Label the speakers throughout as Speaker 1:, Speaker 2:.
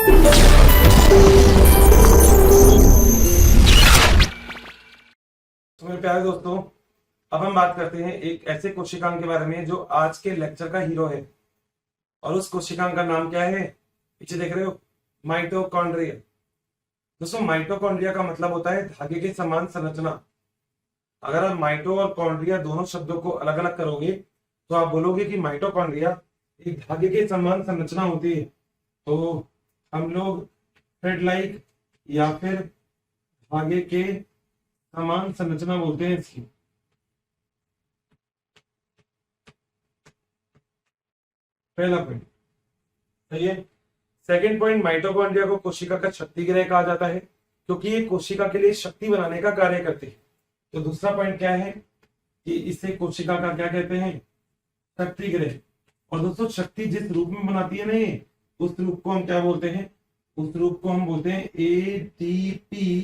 Speaker 1: तो मेरे प्यारे दोस्तों, अब हम बात करते हैं एक ऐसे कोशिकांग के बारे में जो आज के लेक्चर का हीरो है। और उस कोशिकांग का नाम क्या है? पीछे देख रहे हो, माइटोकॉन्ड्रिया। दोस्तों, माइटोकॉन्ड्रिया का मतलब होता है धागे के समान संरचना। अगर आप माइटो और कॉन्ड्रिया दोनों शब्दों को अलग अलग करोगे तो आप बोलोगे कि माइटोकॉन्ड्रिया एक धागे के समान संरचना होती है। तो हम लोग थ्रेड लाइक या फिर धागे के समान संरचना बोलते हैं इसकी। पहला पॉइंट सही है। सेकेंड पॉइंट, माइटोकॉन्ड्रिया को कोशिका का शक्ति गृह कहा जाता है क्योंकि ये कोशिका के लिए शक्ति बनाने का कार्य करती है। तो दूसरा पॉइंट क्या है कि इसे कोशिका का क्या कहते हैं? शक्ति गृह। और दोस्तों, शक्ति जिस रूप में बनाती है ना ये, उस रूप को हम क्या बोलते हैं? उस रूप को हम बोलते हैं एटीपी।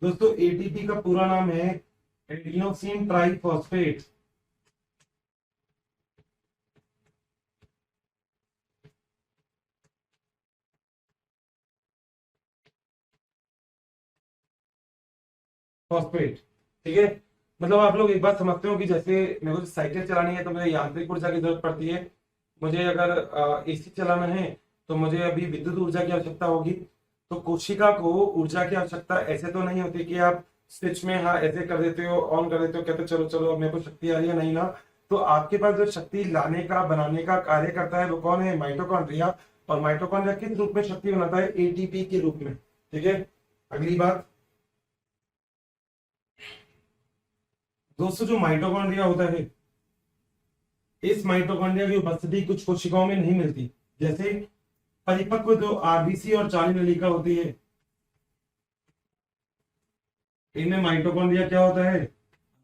Speaker 1: दोस्तों, एटीपी का पूरा नाम है एडिनोसिन ट्राइफॉस्फेट। फॉस्फेट, ठीक है। मतलब आप लोग एक बात समझते हो कि जैसे मेरे को साइकिल चलानी है तो मुझे यांत्रिक ऊर्जा की जरूरत पड़ती है। मुझे अगर एसी चलाना है तो मुझे अभी विद्युत ऊर्जा की आवश्यकता होगी। तो कोशिका को ऊर्जा की आवश्यकता ऐसे तो नहीं होती कि आप स्विच में हाँ ऐसे कर देते हो, ऑन कर देते हो, कहते हो चलो चलो अब मेरे को शक्ति आ रही है, नहीं ना। तो आपके पास जो शक्ति लाने का बनाने का कार्य करता है वो कौन है? माइटोकॉन्ड्रिया। और माइटोकॉन्ड्रिया किस रूप में शक्ति बनाता है? एटीपी के रूप में, ठीक है। अगली बात दोस्तों, जो माइटोकॉन्ड्रिया होता है, इस माइटोकॉन्ड्रिया की उपस्थिति कुछ कोशिकाओं में नहीं मिलती। जैसे परिपक्व जो आरबीसी और चाली नलिका होती है, इनमें माइटोकॉन्ड्रिया क्या होता है?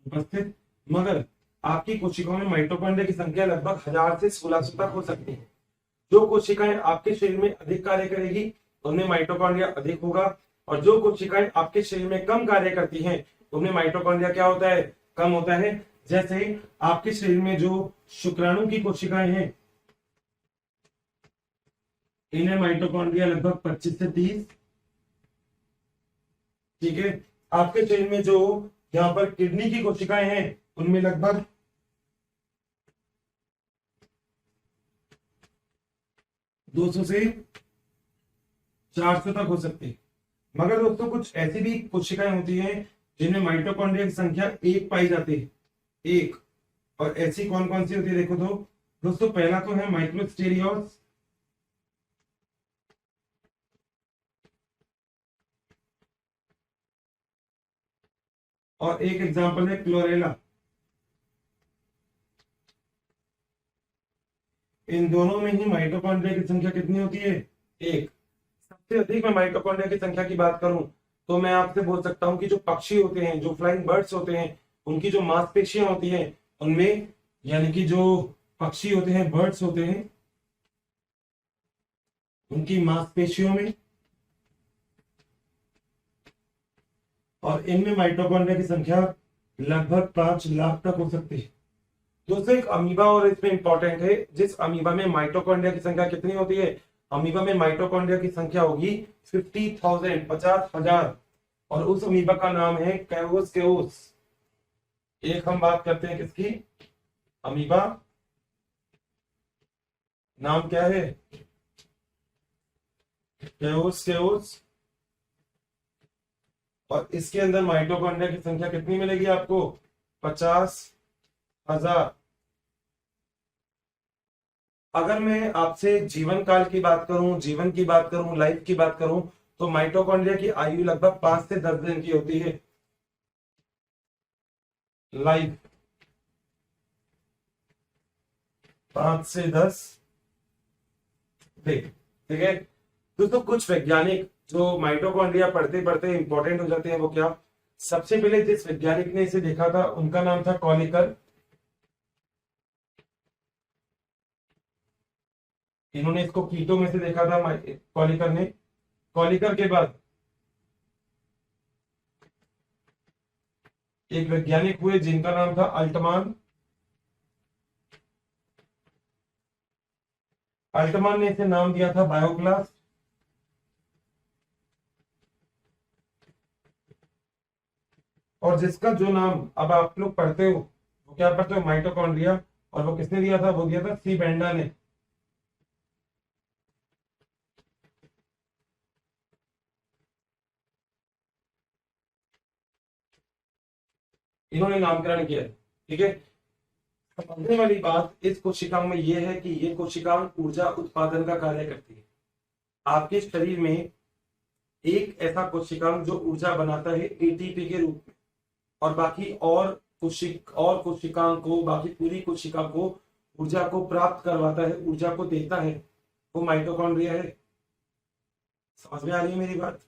Speaker 1: उपस्थित। मगर आपकी कोशिकाओं में माइटोकॉन्ड्रिया की संख्या लगभग 1000 से 1600 तक हो सकती है। जो कोशिकाएं आपके शरीर में अधिक कार्य करेगी उनमें माइटोकॉन्ड्रिया अधिक होगा, और जो कोशिकाएं आपके शरीर में कम कार्य करती हैं उनमें माइटोकॉन्ड्रिया क्या होता है? कम होता है। जैसे आपके शरीर में जो शुक्राणु की कोशिकाएं हैं, इन्हें माइटोकॉन्ड्रिया लगभग 25 से 30, ठीक है। आपके शरीर में जो यहाँ पर किडनी की कोशिकाएं हैं उनमें लगभग 200 से 400 तक हो सकती है। मगर दोस्तों, कुछ ऐसी भी कोशिकाएं होती हैं जिनमें माइटोकॉन्ड्रिया की संख्या 1 पाई जाती है, 1। और ऐसी कौन कौन सी होती है देखो तो दोस्तों, पहला तो है माइक्रोस्टेरियोस, और एक एग्जांपल है क्लोरेला। इन दोनों में ही माइटोकॉन्ड्रिया की संख्या कितनी होती है? 1। सबसे अधिक मैं माइटोकॉन्ड्रिया की संख्या की बात करूं तो मैं आपसे बोल सकता हूं कि जो पक्षी होते हैं, जो फ्लाइंग बर्ड्स होते हैं, उनकी जो मांसपेशियां होती हैं उनमें, यानी कि जो पक्षी होते हैं, बर्ड्स होते हैं, उनकी मांसपेशियों में और इनमें माइटोकॉन्ड्रिया की संख्या लगभग 5 लाख तक हो सकती है। दोस्तों, एक अमीबा और इसमें इंपॉर्टेंट है, जिस अमीबा में माइटोकॉन्ड्रिया की संख्या कितनी होती है? अमीबा में माइटोकॉन्ड्रिया की संख्या होगी 50,000, 50,000। और उस अमीबा का नाम है कैओस केओस। एक हम बात करते हैं किसकी? अमीबा, नाम क्या है? Chaos chaos. और इसके अंदर माइटोकॉन्ड्रिया की संख्या कितनी मिलेगी आपको? 50,000। अगर मैं आपसे जीवन काल की बात करूं, जीवन की बात करूं, लाइफ की बात करूं, तो माइटोकॉन्ड्रिया की आयु लगभग 5 से 10 दिन की होती है। लाइफ 5 से 10 दिन, ठीक है। दोस्तों, कुछ वैज्ञानिक जो माइटोकॉन्ड्रिया पढ़ते पढ़ते इंपॉर्टेंट हो जाते हैं, वो क्या? सबसे पहले जिस वैज्ञानिक ने इसे देखा था उनका नाम था कॉलिकर। इन्होंने इसको कीटो में से देखा था, कॉलिकर ने। कॉलिकर के बाद एक वैज्ञानिक हुए जिनका नाम था अल्टमान। अल्टमान ने इसे नाम दिया था बायोक्लास्ट। और जिसका जो नाम अब आप लोग पढ़ते हो वो क्या पढ़ते हो, माइटोकॉन्ड्रिया। और वो किसने दिया था, वो दिया था सी बेंडा ने। इन्होंने नामकरण किया है, ठीक है। समझने वाली बात इस कोशिकाओं में यह है कि ये कोशिकाएं ऊर्जा उत्पादन का कार्य करती है। आपके शरीर में एक ऐसा कोशिकांग जो ऊर्जा बनाता है एटीपी के रूप में, और बाकी और कोशिकाओं को, बाकी पूरी कोशिका को ऊर्जा को प्राप्त करवाता है, ऊर्जा को देता है, वो माइटोकॉन्ड्रिया है। समझ में आ रही है मेरी बात?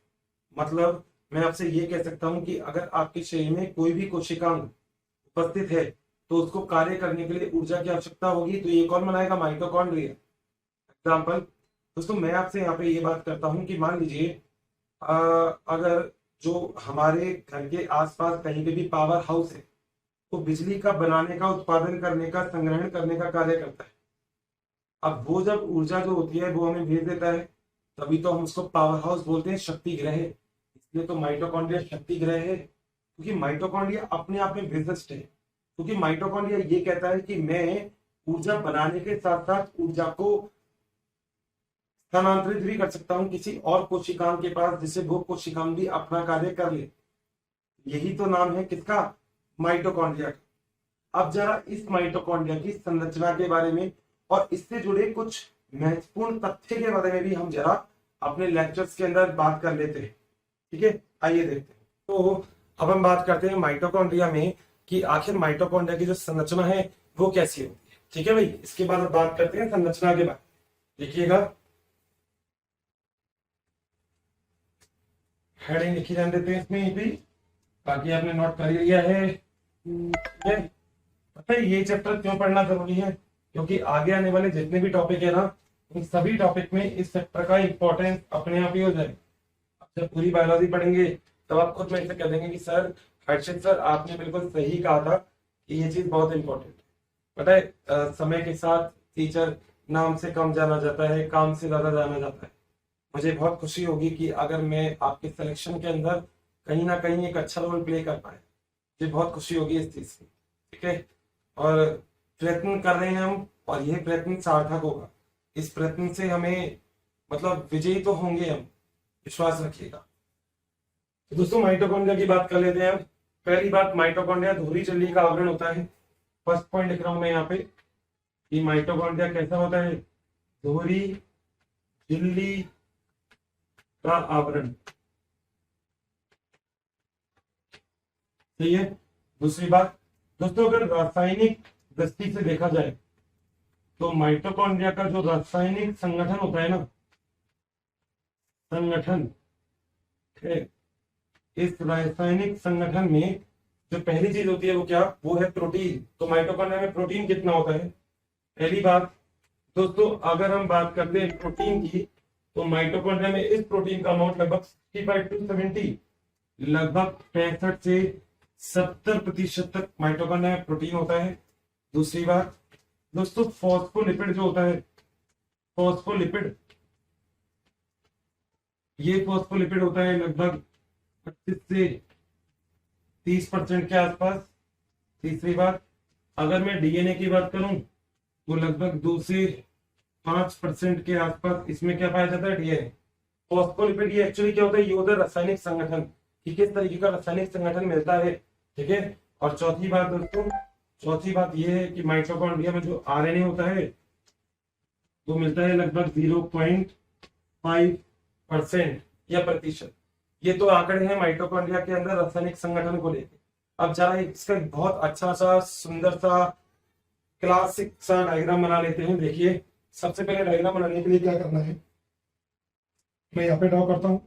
Speaker 1: मतलब मैं आपसे ये कह सकता हूं कि अगर आपके शरीर में कोई भी कोशिकांग उपस्थित है तो उसको कार्य करने के लिए ऊर्जा की आवश्यकता होगी, तो ये कौन बनाएगा, माइटोकॉन्ड्रिया। एग्जाम्पल दोस्तों, मैं आपसे यहाँ पे ये बात करता हूँ कि मान लीजिए अगर जो हमारे घर के आसपास कहीं पे भी पावर हाउस है, तो बिजली का बनाने का, उत्पादन करने का, संग्रहण करने का कार्य करता है। अब वो जब ऊर्जा जो होती है वो हमें भेज देता है, तभी तो हम उसको पावर हाउस बोलते हैं, शक्ति ग्रह। इसलिए तो माइटोकॉन्ड्रिया शक्ति ग्रह है, क्योंकि माइटोकॉन्ड्रिया अपने आप में विशिष्ट है। क्योंकि माइटोकॉन्ड्रिया ये कहता है कि मैं ऊर्जा बनाने के साथ साथ ऊर्जा को स्थानांतरित भी कर सकता हूं किसी और कोशिकांग के पास, जिससे वो कोशिकांग भी अपना कार्य कर ले। यही तो नाम है किसका, माइटोकॉन्ड्रिया का। अब जरा इस माइटोकॉन्ड्रिया की संरचना के बारे में और इससे जुड़े कुछ महत्वपूर्ण तथ्य के बारे में भी हम जरा अपने लेक्चर्स के अंदर बात कर लेते हैं, ठीक है। आइए देखते हैं। तो अब हम बात करते हैं माइटोकॉन्ड्रिया में कि आखिर माइटोकॉन्ड्रिया की जो संरचना है वो कैसी होती है, ठीक है भाई। इसके बाद अब बात करते हैं संरचना के बारे में। देखिएगा, हेडिंग लिखी जाने देते हैं इसमें भी, बाकी आपने नोट कर लिया है। पता है ये चैप्टर क्यों पढ़ना जरूरी है, क्योंकि आगे आने वाले जितने भी टॉपिक है ना, उन सभी टॉपिक में इस चैप्टर का इंपॉर्टेंस अपने आप ही हो जाएगा। जब पूरी बायोलॉजी पढ़ेंगे तब आप खुद में से कह देंगे कि सर हर्षित सर आपने बिल्कुल सही कहा था कि ये चीज बहुत इंपॉर्टेंट है। पता है समय के साथ टीचर नाम से कम जाना जाता है, काम से ज्यादा जाना जाता है। मुझे बहुत खुशी होगी कि अगर मैं आपके सिलेक्शन के अंदर कहीं ना कहीं एक अच्छा रोल प्ले कर पाए, मुझे बहुत खुशी होगी इस चीज की, ठीक है। और प्रयत्न कर रहे हैं हम, और यह प्रयत्न सार्थक होगा। इस प्रयत्न से हमें मतलब विजयी तो होंगे हम, विश्वास रखिएगा। तो दोस्तों माइटोकॉन्ड्रिया की बात कर लेते हैं। पहली बात, माइटोकॉन्ड्रिया धुरी झिल्ली का आवरण होता है। फर्स्ट पॉइंट लिख रहा हूं मैं यहाँ पे कि माइटोकॉन्ड्रिया कैसा होता है, धुरी झिल्ली का आवरण, सही है। दूसरी बात दोस्तों, अगर रासायनिक दृष्टि से देखा जाए तो माइटोकॉन्ड्रिया का जो रासायनिक संगठन होता है ना, संगठन है, इस रासायनिक संगठन में जो पहली चीज होती है वो क्या, वो है प्रोटीन। तो माइटोकॉन्ड्रिया में प्रोटीन कितना होता है, पहली बात दोस्तों अगर हम बात करते हैं प्रोटीन की, तो माइटोकॉन्ड्रिया में इस प्रोटीन का अमाउंट लगभग 65 to 70, लगभग 65 से 70% तक माइटोकॉन्ड्रिया में प्रोटीन होता है। दूसरी बात दोस्तों, फॉस्फोलिपिड जो होता है, फॉस्फोलिपिड, ये फॉस्फोलिपिड होता है लगभग 25 से 30% के आसपास। तीसरी बात, अगर मैं डीएनए की बात करूं तो लगभग 2 से 5% के आसपास इसमें क्या पाया जाता है, डीएनए। फॉस्फोलिपिड ये एक्चुअली क्या होता है, ये होता है रासायनिक संगठन, कि किस तरीके का रासायनिक संगठन मिलता है, ठीक है। और चौथी बात दोस्तों, चौथी बात ये है कि माइटोकॉन्ड्रिया में जो आरएनए होता है वो मिलता है लगभग 0.5% या प्रतिशत। ये तो आंकड़े हैं माइटोकॉन्ड्रिया के अंदर रासायनिक संगठन को लेकर। अब जरा इसका बहुत अच्छा सा, सुंदर सा, क्लासिक सा डायग्राम बना लेते हैं। देखिए, सबसे पहले डायग्राम बनाने के लिए क्या करना है, मैं यहाँ पे ड्रॉ करता हूं,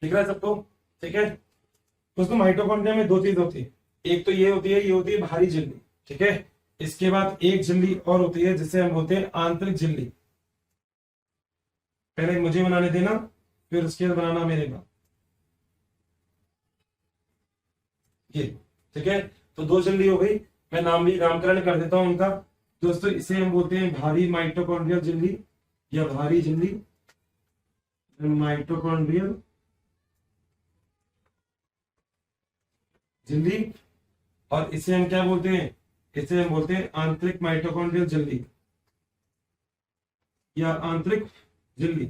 Speaker 1: दिख रहा है सबको, ठीक है। दोस्तों माइटोकॉन्ड्रिया में 2 चीज होती है, एक तो ये होती है भारी झिल्ली, ठीक है। इसके बाद एक झिल्ली और होती है जिसे हम बोलते हैं आंतरिक झिल्ली। पहले मुझे बनाने देना, फिर उसके बाद बनाना मेरे बाद, ये, ठीक है। तो 2 झिल्ली हो गई, मैं नामकरण कर देता हूं उनका। दोस्तों इसे हम बोलते हैं भारी माइटोकॉन्ड्रियल झिल्ली या भारी झिल्ली, माइटोकॉन्ड्रियल झिल्ली, और इसे हम क्या बोलते हैं, इसे हम बोलते हैं आंतरिक माइटोकॉन्ड्रियल झिल्ली या आंतरिक झिल्ली।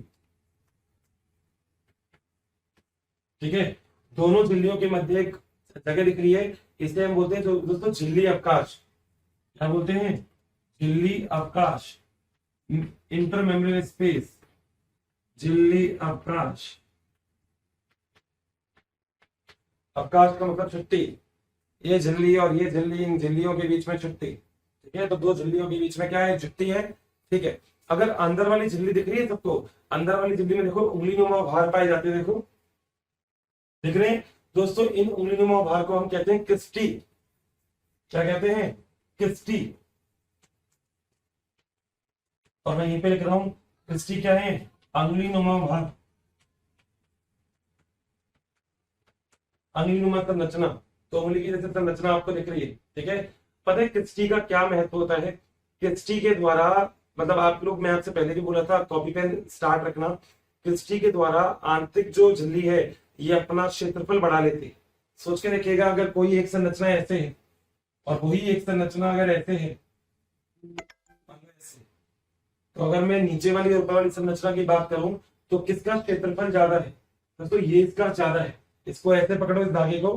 Speaker 1: ठीक है, दोनों झिल्लियों के मध्य एक जगह दिख रही है, इसे हम बोलते हैं दोस्तों झिल्ली अवकाश। क्या बोलते हैं, झिल्ली अवकाश, इंटरमेम्ब्रेन स्पेस, झिल्ली अवकाश। अवकाश का मतलब छुट्टी, ये झिल्ली और ये झिल्ली, इन झिल्लियों के बीच में छुट्टी। ठीक है, तो दो झिल्लियों के बीच में क्या है, छुट्टी है। ठीक है, अगर अंदर वाली झिल्ली दिख रही है सबको, अंदर वाली झिल्ली में देखो उंगली नुमा भार पाए जाते हैं, देखो दिख रहे हैं दोस्तों, इन उंगली नुमा भार को हम कहते हैं क्रिस्टी। क्या कहते हैं, क्रिस्टी। और मैं यहीं पे लिख रहा हूं, क्रिस्टी क्या है, अंगुली नुमा भार, अंगुली नुमा संरचना, तो उंगली की जैसे संरचना आपको दिख रही है। ठीक है, पता है क्रिस्टी का क्या महत्व होता है, क्रिस्टी के द्वारा, मतलब आप लोग, मैं आपसे पहले भी बोला था कॉपी पेन स्टार्ट रखना, क्रिस्टी के द्वारा आंतरिक जो झिल्ली है ये अपना क्षेत्रफल बढ़ा लेती। सोच के देखिएगा, अगर कोई एक संरचना ऐसे है और वही एक संरचना अगर ऐसे है, तो अगर मैं नीचे वाली और ऊपर वाली संरचना की बात करूं तो किसका क्षेत्रफल ज्यादा है, तो ये इसका ज्यादा है। इसको ऐसे पकड़ो इस धागे को,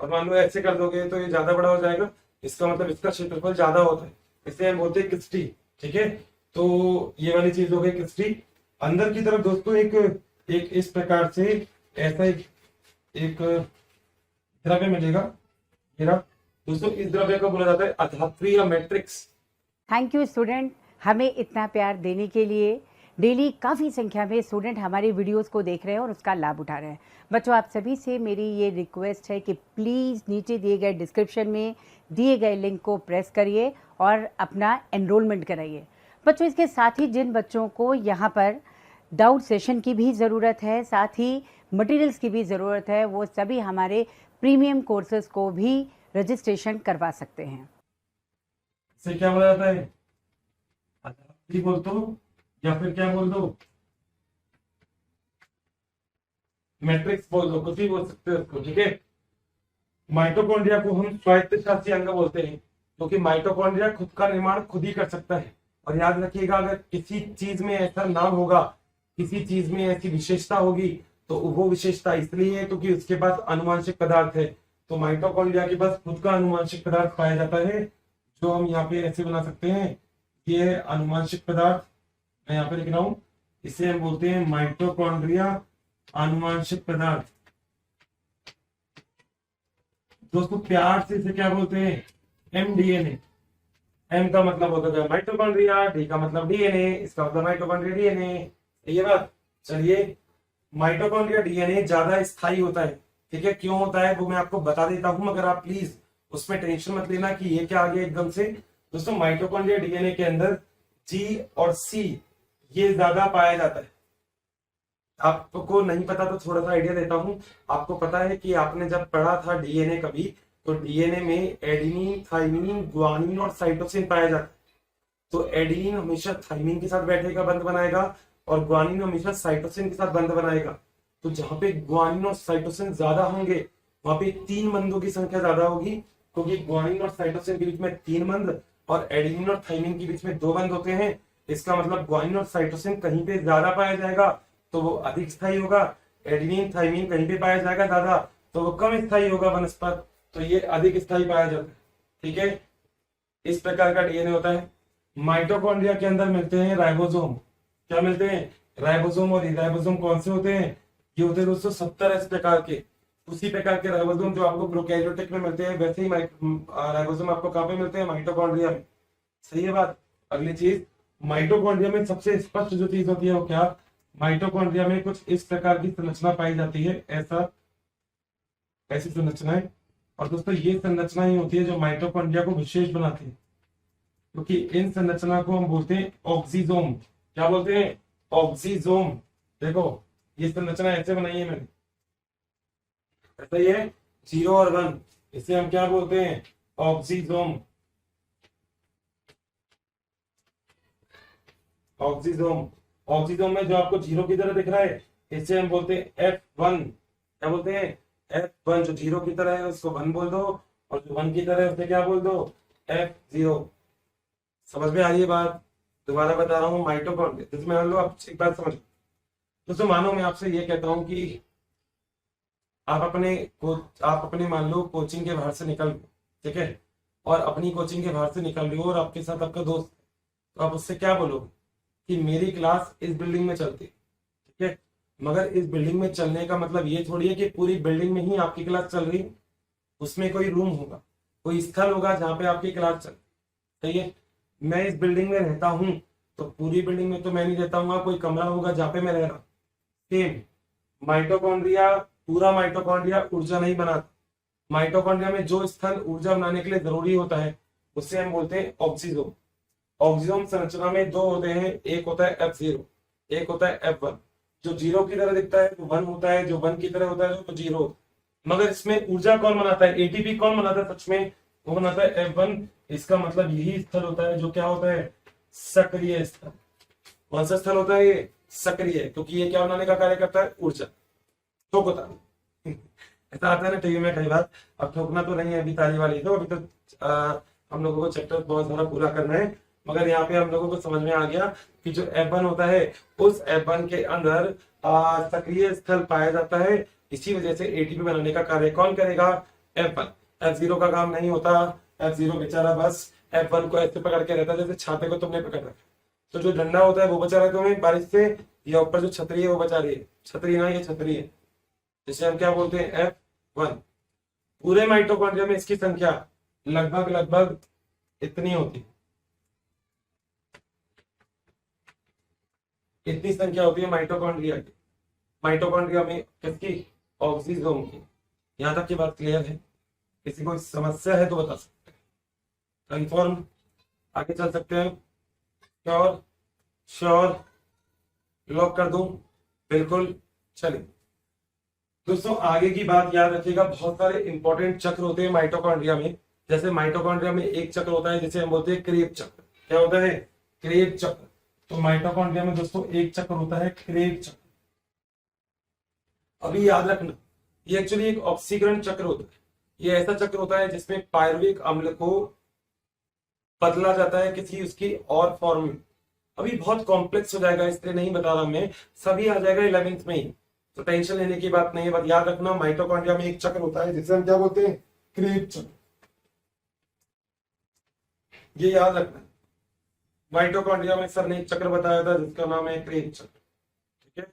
Speaker 1: और मान लो ऐसे कर दोगे तो ये ज्यादा बड़ा हो जाएगा, इसका मतलब इसका क्षेत्रफल ज्यादा होता है, इसे हम बोलते हैं क्रिस्टी। ठीक है, तो ये वाली चीज हो गई क्रिस्टी। अंदर की तरफ दोस्तों एक इस प्रकार से ऐसा एक द्रव्य मिलेगा, दोस्तों इस द्रव्य को बोला जाता है अधात्रीय मैट्रिक्स।
Speaker 2: थैंक यू स्टूडेंट, हमें इतना प्यार देने के लिए। डेली काफ़ी संख्या में स्टूडेंट हमारी वीडियोस को देख रहे हैं और उसका लाभ उठा रहे हैं। बच्चों, आप सभी से मेरी ये रिक्वेस्ट है कि प्लीज़ नीचे दिए गए डिस्क्रिप्शन में दिए गए लिंक को प्रेस करिए और अपना एनरोलमेंट कराइए। बच्चों, इसके साथ ही जिन बच्चों को यहाँ पर डाउट सेशन की भी ज़रूरत है, साथ ही मटेरियल्स की भी ज़रूरत है, वो सभी हमारे प्रीमियम कोर्सेज को भी रजिस्ट्रेशन करवा सकते हैं।
Speaker 1: इसे क्या बोला जाता है, बोल दो या फिर क्या बोल दो, मैट्रिक्स बोल दो, कुछ भी बोल सकते हो उसको। ठीक है, माइटोकॉन्ड्रिया को हम स्वायत्तशासी अंग बोलते हैं, क्योंकि माइटोकॉन्ड्रिया खुद का निर्माण खुद ही कर सकता है। और याद रखिएगा, अगर किसी चीज में ऐसा नाम होगा, किसी चीज में ऐसी विशेषता होगी, तो वो विशेषता इसलिए है क्योंकि उसके पास आनुवंशिक पदार्थ है। तो माइटोकॉन्ड्रिया के पास खुद का आनुवंशिक पदार्थ पाया जाता है, जो हम यहाँ पे ऐसे बना सकते हैं, ये आनुवंशिक पदार्थ मैं यहाँ पे लिख रहा हूं, इसे हम बोलते हैं माइटोकॉन्ड्रिया आनुवंशिक पदार्थ। दोस्तों प्यार से इसे क्या बोलते हैं, एमडीएनए। एम का मतलब होता है माइटोकॉन्ड्रिया, डी का मतलब डीएनए, इसका मतलब माइटोकॉन्ड्रिया डीएनए। ये बात, चलिए माइटोकॉन्ड्रिया डीएनए ज्यादा स्थायी होता है। ठीक है, क्यों होता है वो मैं आपको बता देता हूं, मगर आप प्लीज उसमें टेंशन मत लेना कि ये क्या आ गया एकदम से। दोस्तों माइटोकॉन्ड्रिया डीएनए के अंदर जी और सी ये ज्यादा पाया जाता है। आपको नहीं पता तो थोड़ा सा आइडिया देता हूं। आपको पता है कि आपने जब पढ़ा था डीएनए कभी, तो डीएनए में एडेनिन, थाइमिन, ग्वानिन और साइटोसिन पाया जाता है। तो एडेनिन हमेशा थाइमिन के साथ बैठेगा, बंध बनाएगा, और ग्वानिन हमेशा साइटोसिन के साथ बंध बनाएगा। तो जहां पे ग्वानिन और साइटोसिन ज्यादा होंगे वहां पे 3 बंधों की संख्या ज्यादा होगी, क्योंकि ग्वानिन और साइटोसिन के बीच में 3 बंध और एडेनिन और थाइमिन के बीच में 2 बंध होते हैं। इसका मतलब ग्वानिन और साइटोसिन कहीं पे ज्यादा पाया जाएगा तो वो अधिक स्थायी होगा, एडेनिन थाइमिन कहीं पे पाया जाएगा ज्यादा तो वो कम स्थायी होगा वनस्पत, तो ये अधिक स्थायी पाया जाता है। ठीक है, इस प्रकार का डीएनए होता है। माइटोकॉन्ड्रिया के अंदर मिलते हैं राइबोसोम। क्या मिलते हैं, राइबोसोम। और राइबोसोम कौन से होते हैं, ये होते हैं दोस्तों 70 इस प्रकार के। उसी प्रकार के राइबोसोम जो आपको प्रोकैरियोटिक में मिलते हैं, वैसे ही राइबोसोम आपको कहां पे मिलते हैं, माइटोकॉन्ड्रिया में। सही है बात। अगली चीज, माइटोकॉन्ड्रिया में सबसे स्पष्ट जो चीज होती है वो क्या, माइटोकॉन्ड्रिया में कुछ इस प्रकार की संरचना पाई जाती है, ऐसी संरचनाएं। और दोस्तों ये संरचना ही होती है जो माइटोकॉन्ड्रिया को विशेष बनाती है, क्योंकि इन संरचना को हम बोलते हैं ऑक्सीजोम। क्या बोलते हैं, ऑक्सीजोम। देखो ये संरचना ऐसे बनाई है मैंने, ऐसा ही है 0 और 1, इसे हम क्या बोलते हैं, ऑक्सीजोम। ऑक्सीजोम, ऑक्सीजोम में जो आपको 0 की तरह दिख रहा है इसे हम बोलते हैं F1। क्या बोलते हैं, F1 जो 0 की तरह है उसको 1 बोल दो, और जो 1 की तरह है उसे क्या बोल दो, F0। समझ में आ रही है बात? दोबारा बता रहा हूँ, माइटोकॉन्ड्रिया जैसे मान लो, आप एक बात समझ दोस्तों, मानो मैं आपसे ये कहता हूँ कि आप अपने मान लो कोचिंग के बाहर से निकल, ठीक है, और अपनी कोचिंग के बाहर से निकल रहे हो और आपके साथ आपका दोस्त, तो आप उससे क्या बोलोगे कि मेरी क्लास इस बिल्डिंग में चलती है, ठीक है, मगर इस बिल्डिंग में चलने का मतलब ये थोड़ी है कि पूरी बिल्डिंग में ही आपकी क्लास चल रही है, उसमें कोई रूम होगा, कोई स्थल होगा जहाँ पे आपकी क्लास चल, सही है। मैं इस बिल्डिंग में रहता हूँ, तो पूरी बिल्डिंग में तो मैं नहीं रहता हूँ, कोई कमरा होगा जहाँ पे मैं रह रहा हूँ। सेम माइटोकॉन्ड्रिया, पूरा माइटोकॉन्ड्रिया ऊर्जा नहीं बनाता। माइटोकॉन्ड्रिया में जो स्थल ऊर्जा बनाने के लिए जरूरी होता है उससे हम बोलते हैं ऑक्सीजोम। ऑक्सीजोम संरचना में दो होते हैं, एक होता है F0, एक होता है F1। जो 0 की तरह दिखता है वो 1 होता है, जो 1 की तरह होता है वो 0 होता है। मगर इसमें ऊर्जा कौन बनाता है, एटीपी कौन बनाता है सच में, वो बनाता है F1। इसका मतलब यही स्थल होता है जो क्या होता है, सक्रिय स्थल। कौन सा स्थल होता है ये, सक्रिय, क्योंकि ये क्या बनाने का कार्य करता है, ऊर्जा। तो बता ऐसा आता है ना टीवी में कई बार। अब ठोकना तो नहीं है अभी ताली वाली, तो अभी तो हम लोगों को चैप्टर बहुत सारा पूरा करना है, मगर यहाँ पे हम लोगों को समझ में आ गया कि जो F1 होता है उस F1 के अंदर सक्रिय स्थल पाया जाता है। इसी वजह से एटीपी बनाने का कार्य कौन करेगा, F1। F0 का काम नहीं होता, F0 बेचारा बस F1 को ऐसे पकड़ के रहता है जैसे छाते को तुमने पकड़ रखा। तो जो डंडा होता है वो बचा रहा है तुम्हें बारिश से, या ऊपर जो छतरी है वो बचा रही है, छतरी ना ये छतरी है, जिसे हम क्या बोलते हैं, F1। पूरे माइटोकॉन्ड्रिया में इसकी संख्या लगभग लगभग इतनी होती है, इतनी संख्या होती है माइटोकॉन्ड्रिया की। माइटोकॉन्ड्रिया में किसकी, ऑक्सीजोम की। यहां तक की बात क्लियर है? किसी को समस्या है तो बता सकते हैं, कंफर्म, आगे चल सकते हैं। श्योर, श्योर, लॉक कर दूं, बिल्कुल। चलिए दोस्तों, आगे की बात याद रखिएगा, बहुत सारे इंपॉर्टेंट चक्र होते हैं माइटोकॉन्ड्रिया में। जैसे माइटोकॉन्ड्रिया में एक चक्र होता है जिसे हम बोलते हैं क्रेब चक्र। क्या होता है, क्रेब चक्र। तो माइटोकॉन्ड्रिया में दोस्तों एक चक्र होता है क्रेब चक्र। अभी याद रखना, ये एक्चुअली एक ऑक्सीकरण चक्र होता है। ये ऐसा चक्र होता है जिसमें पायरुविक अम्ल को बदला जाता है किसी उसकी और फॉर्म में। अभी बहुत कॉम्प्लेक्स हो जाएगा इसलिए नहीं बता रहा मैं, सभी आ जाएगा 11th में ही, तो टेंशन लेने की बात नहीं है। बस याद रखना, माइटोकॉन्ड्रिया में एक चक्र होता है जिसे हम क्या बोलते हैं, क्रेब चक्र। ये याद रखना, माइटोकॉन्ड्रिया में सर ने एक चक्र बताया था जिसका नाम है क्रेब चक्र, ठीक है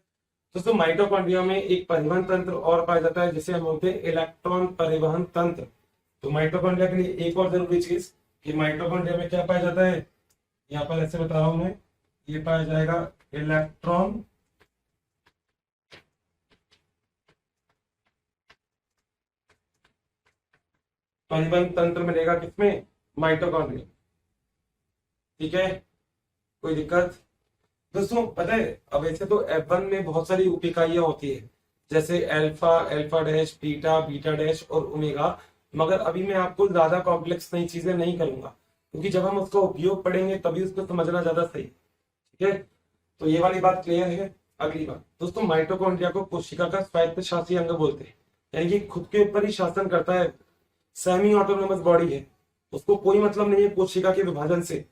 Speaker 1: दोस्तों। माइटोकॉन्ड्रिया में एक परिवहन तंत्र और पाया जाता है जिसे हम बोलते हैं इलेक्ट्रॉन परिवहन तंत्र। तो माइटोकॉन्ड्रिया के लिए एक और जरूरी चीज कि माइटोकॉन्ड्रिया में क्या पाया जाता है, यहाँ पर ऐसे बता रहा हूं मैं, ये पाया जाएगा इलेक्ट्रॉन परिवहन तंत्र मिलेगा किसमें, माइटोकॉन्ड्रिया, ठीक है। कोई दिक्कत दोस्तों? पता है अब ऐसे तो F1 में बहुत सारी उप इकाइयां होती है, जैसे alpha, alpha dash, beta, beta dash और ओमेगा। मगर अभी मैं आपको ज्यादा कॉम्प्लेक्स नई चीजें नहीं करूंगा, क्योंकि जब हम उसका उपयोग पढ़ेंगे तभी उसको समझना ज्यादा सही, ठीक है। तो ये वाली बात क्लियर है। अगली बात दोस्तों, माइटोकॉन्ड्रिया को कोशिका का स्वायत्त शासी अंग बोलते हैं, यानी कि खुद के ऊपर ही शासन करता है, सेमी ऑटोनोमस बॉडी है, उसको कोई मतलब नहीं है कोशिका के विभाजन से।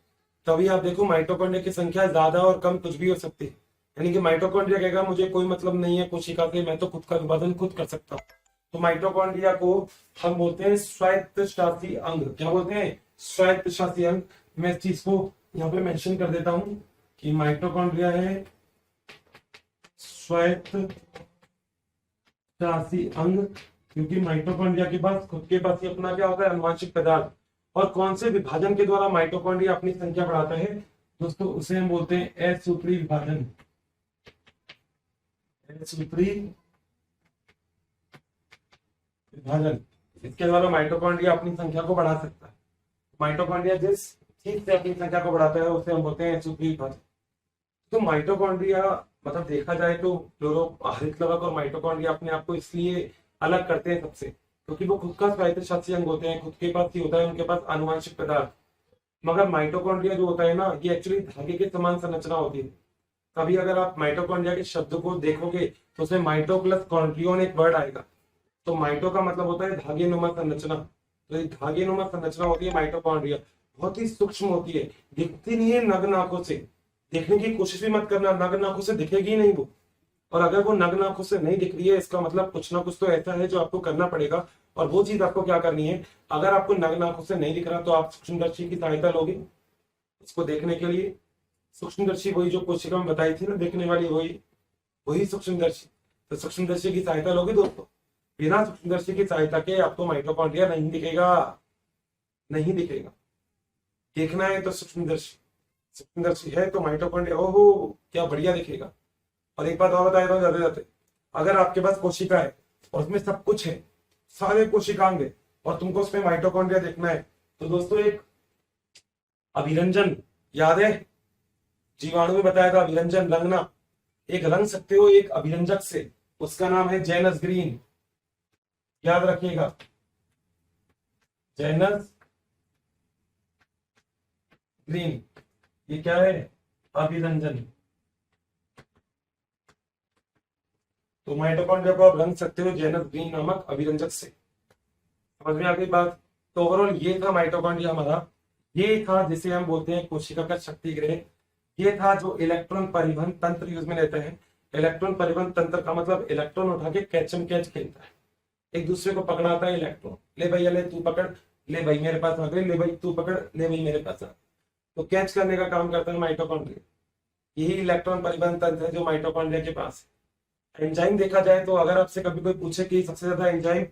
Speaker 1: तभी आप देखो माइटोकॉन्ड्रिया की संख्या ज्यादा और कम कुछ भी हो सकती है, यानी कि माइटोकॉन्ड्रिया कहेगा मुझे कोई मतलब नहीं है कोशिका से, मैं तो खुद का विभाजन खुद कर सकता हूँ। तो माइटोकॉन्ड्रिया को हम बोलते हैं स्वायत्त शासी अंग। क्या बोलते हैं, स्वायत्त शासी अंग। मैं इस चीज को यहाँ पे मेंशन कर देता हूं कि माइटोकॉन्ड्रिया है स्वायत्त शासी अंग, क्योंकि माइटोकॉन्ड्रिया के पास खुद के पास ही अपना क्या होता है, आनुवंशिक पदार्थ। और कौन से विभाजन के द्वारा माइटोकॉन्ड्रिया अपनी संख्या बढ़ाता है दोस्तों, उसे हम बोलते हैं असूत्री विभाजन। असूत्री विभाजन, इसके द्वारा माइटोकॉन्ड्रिया अपनी संख्या को बढ़ा सकता है। माइटोकॉन्ड्रिया जिस चीज से अपनी संख्या को बढ़ाता है उसे हम बोलते हैं असूत्री विभाजन। तो माइटोकॉन्ड्रिया मतलब देखा जाए तो हरितलवक और माइटोकॉन्ड्रिया अपने आप को इसलिए अलग करते हैं सबसे, क्योंकि वो खुद का स्वायत्त शासी अंग होते हैं, खुद के पास ही होता है उनके पास आनुवंशिक पदार्थ। मगर माइटोकॉन्ड्रिया जो होता है ना, ये एक्चुअली धागे के समान संरचना होती है। कभी अगर आप माइटोकॉन्ड्रिया के शब्द को देखोगे तो उसमें माइटो प्लस कॉन्ट्रियोन एक वर्ड आएगा, तो माइटो का मतलब होता है धागे नुमा संरचना। तो ये धागे नुमा संरचना होती है माइटोकॉन्ड्रिया, बहुत ही सूक्ष्म होती है, दिखती नहीं है नग्न आंखों से, देखने की कोशिश भी मत करना, नग्न आंखों से दिखेगी नहीं वो। और अगर वो नग्न आंखों से नहीं दिख रही है, इसका मतलब कुछ ना कुछ तो ऐसा है जो आपको करना पड़ेगा। और वो चीज आपको क्या करनी है, अगर आपको नग्न आंखों से नहीं दिख रहा तो आप सूक्ष्मदर्शी की सहायता लोगे इसको देखने के लिए। सूक्ष्मदर्शी वही जो कोशिका में बताई थी ना देखने वाली, वही वही सूक्ष्मदर्शी। तो सूक्ष्मदर्शी की सहायता लोगे दोस्तों। बिना सूक्ष्मदर्शी की सहायता के आपको माइटोकॉन्ड्रिया नहीं दिखेगा, नहीं दिखेगा। देखना है तो सूक्ष्मदर्शी, सूक्ष्मदर्शी है तो माइटोकॉन्ड्रिया ओहो क्या बढ़िया दिखेगा। और एक बात और बताया था जाते जाते, अगर आपके पास कोशिका है और उसमें सब कुछ है, सारे कोशिकांग है, और तुमको उसमें माइटोकॉन्ड्रिया देखना है, तो दोस्तों एक अभिरंजन याद है, जीवाणु में बताया था अभिरंजन रंगना, एक रंग सकते हो एक अभिरंजक से, उसका नाम है जैनस ग्रीन। याद रखिएगा, जैनस ग्रीन, ये क्या है, अभिरंजन। तो माइटोकॉन्ड्रिया को आप रंग सकते हो जैनस ग्रीन नामक अभिरंजक से। समझ में आ गई बात। तो ओवरऑल ये था माइटोकॉन्ड्रिया हमारा, ये था जिसे हम बोलते हैं कोशिका का शक्ति गृह। ये था जो इलेक्ट्रॉन परिवहन तंत्र यूज में लेते हैं। इलेक्ट्रॉन परिवहन तंत्र का मतलब इलेक्ट्रॉन उठा के कैचम कैच खेलता है, एक दूसरे को पकड़ाता है इलेक्ट्रॉन, ले भैया ले तू पकड़, ले भाई मेरे पास आ गई, ले भाई तू पकड़, ले भाई मेरे पास आ। तो कैच करने का काम करता है माइटोकॉन्ड्रिया। यही इलेक्ट्रॉन परिवहन तंत्र है जो माइटोकॉन्ड्रिया के पास है। एंजाइम देखा जाए तो अगर आपसे कभी कोई पूछे कि सबसे ज्यादा एंजाइम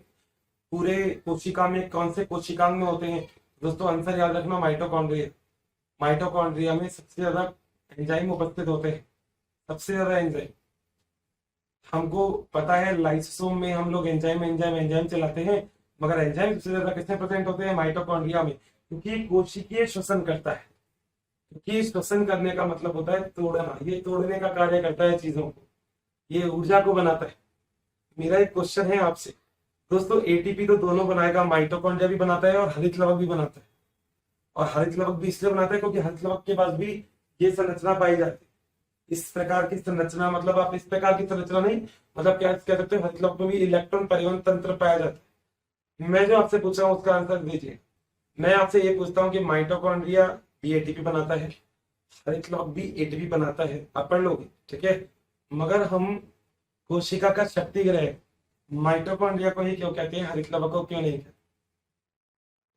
Speaker 1: पूरे कोशिका में कौन से कोशिकांग में होते हैं, दोस्तों आंसर याद रखना माइटोकॉन्ड्रिया। माइटोकॉन्ड्रिया में सबसे ज्यादा एंजाइम उपस्थित होते हैं, सबसे ज्यादा एंजाइम। हमको पता है लाइसोसोम में हम लोग एंजाइम एंजाइम एंजाइम चलाते हैं, मगर एंजाइम सबसे ज्यादा किसमें प्रेजेंट होते हैं, माइटोकॉन्ड्रिया में, क्योंकि कोशिकीय श्वसन करता है। क्योंकि श्वसन करने का मतलब होता है तोड़ना, ये तोड़ने का कार्य करता है चीजों को, ये ऊर्जा को बनाता है। मेरा एक क्वेश्चन है आपसे दोस्तों, एटीपी तो दोनों बनाएगा, माइटोकॉन्ड्रिया भी बनाता है और हरित लवक भी बनाता है। और हरित लवक भी इसलिए बनाता है क्योंकि हरित लवक के पास भी ये संरचना पाई जाती है, इस प्रकार की संरचना। मतलब आप इस प्रकार की संरचना नहीं, मतलब क्या कह सकते हैं, हरित लवक में भी इलेक्ट्रॉन परिवहन तंत्र पाया जाता है। मैं जो आपसे पूछ रहा हूँ उसका आंसर दीजिए। मैं आपसे ये पूछता हूँ कि माइटोकॉन्ड्रिया भी एटीपी बनाता है, हरित लवक भी एटीपी बनाता है, आप पढ़ लोगे ठीक है। मगर हम कोशिका का शक्ति ग्रह माइटोकॉन्ड्रिया को ही क्यों कहते हैं, हरित लवक को क्यों नहीं कहते?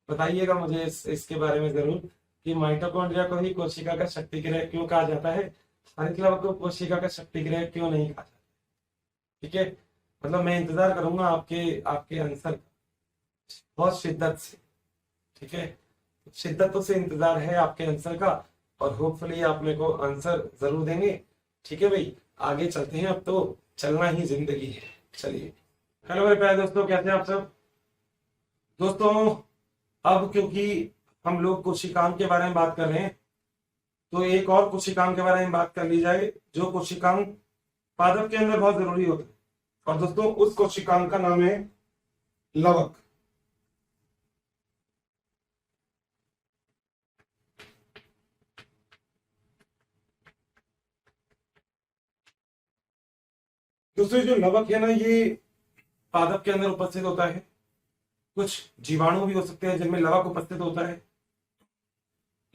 Speaker 1: बताइएगा मुझे इसके बारे में जरूर, कि माइटोकॉन्ड्रिया को ही कोशिका का शक्ति गृह क्यों कहा जाता है, हरित लवक को कोशिका का शक्ति गृह क्यों नहीं कहा जाता? ठीक है, मतलब मैं इंतजार करूंगा आपके आपके आंसर का बहुत शिद्दत से। ठीक है, शिद्दतों से इंतजार है आपके आंसर का, और होपफुली आप मेरे को आंसर जरूर देंगे। ठीक है भाई, आगे चलते हैं, अब तो चलना ही जिंदगी है। चलिए, हेलो मेरे प्यारे दोस्तों, कैसे हैं आप सब दोस्तों। अब क्योंकि हम लोग कोशिकांग के बारे में बात कर रहे हैं, तो एक और कोशिकांग के बारे में बात कर ली जाए जो कोशिकांग पादप के अंदर बहुत जरूरी होता है। और दोस्तों उस कोशिकांग का नाम है लवक। दोस्तों जो लवक है ना, ये पादप के अंदर उपस्थित होता है। कुछ जीवाणु भी हो सकते हैं जिनमें लवक उपस्थित होता है।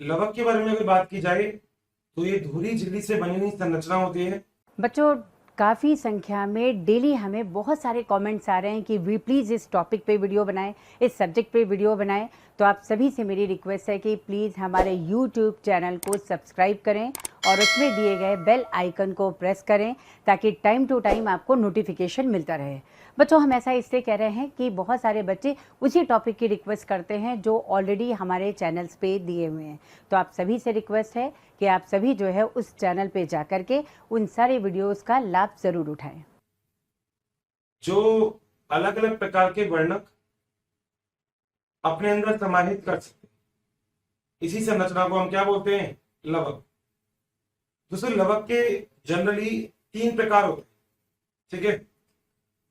Speaker 1: लवक के बारे में अगर बात की जाए तो ये धुरी झिल्ली से बनी हुई संरचना होती है।
Speaker 2: बच्चों काफ़ी संख्या में डेली हमें बहुत सारे कमेंट्स आ रहे हैं कि वी प्लीज़ इस टॉपिक पे वीडियो बनाएं, इस सब्जेक्ट पे वीडियो बनाएं। तो आप सभी से मेरी रिक्वेस्ट है कि प्लीज़ हमारे यूट्यूब चैनल को सब्सक्राइब करें और उसमें दिए गए बेल आइकन को प्रेस करें ताकि टाइम टू टाइम आपको नोटिफिकेशन मिलता रहे। बच्चों हम ऐसा इसलिए कह रहे हैं कि बहुत सारे बच्चे उसी टॉपिक की रिक्वेस्ट करते हैं जो ऑलरेडी हमारे चैनल्स पे दिए हुए हैं। तो आप सभी से रिक्वेस्ट है कि आप सभी जो है उस चैनल पे जा करके उन सारे वीडियोस का लाभ जरूर उठाएं।
Speaker 1: जो अलग अलग प्रकार के वर्णक अपने अंदर समाहित कर सकते हैं, इसी संरचना को हम क्या बोलते हैं, लवक। दोस्तों लवक के जनरली 3 प्रकार होते हैं। ठीक है,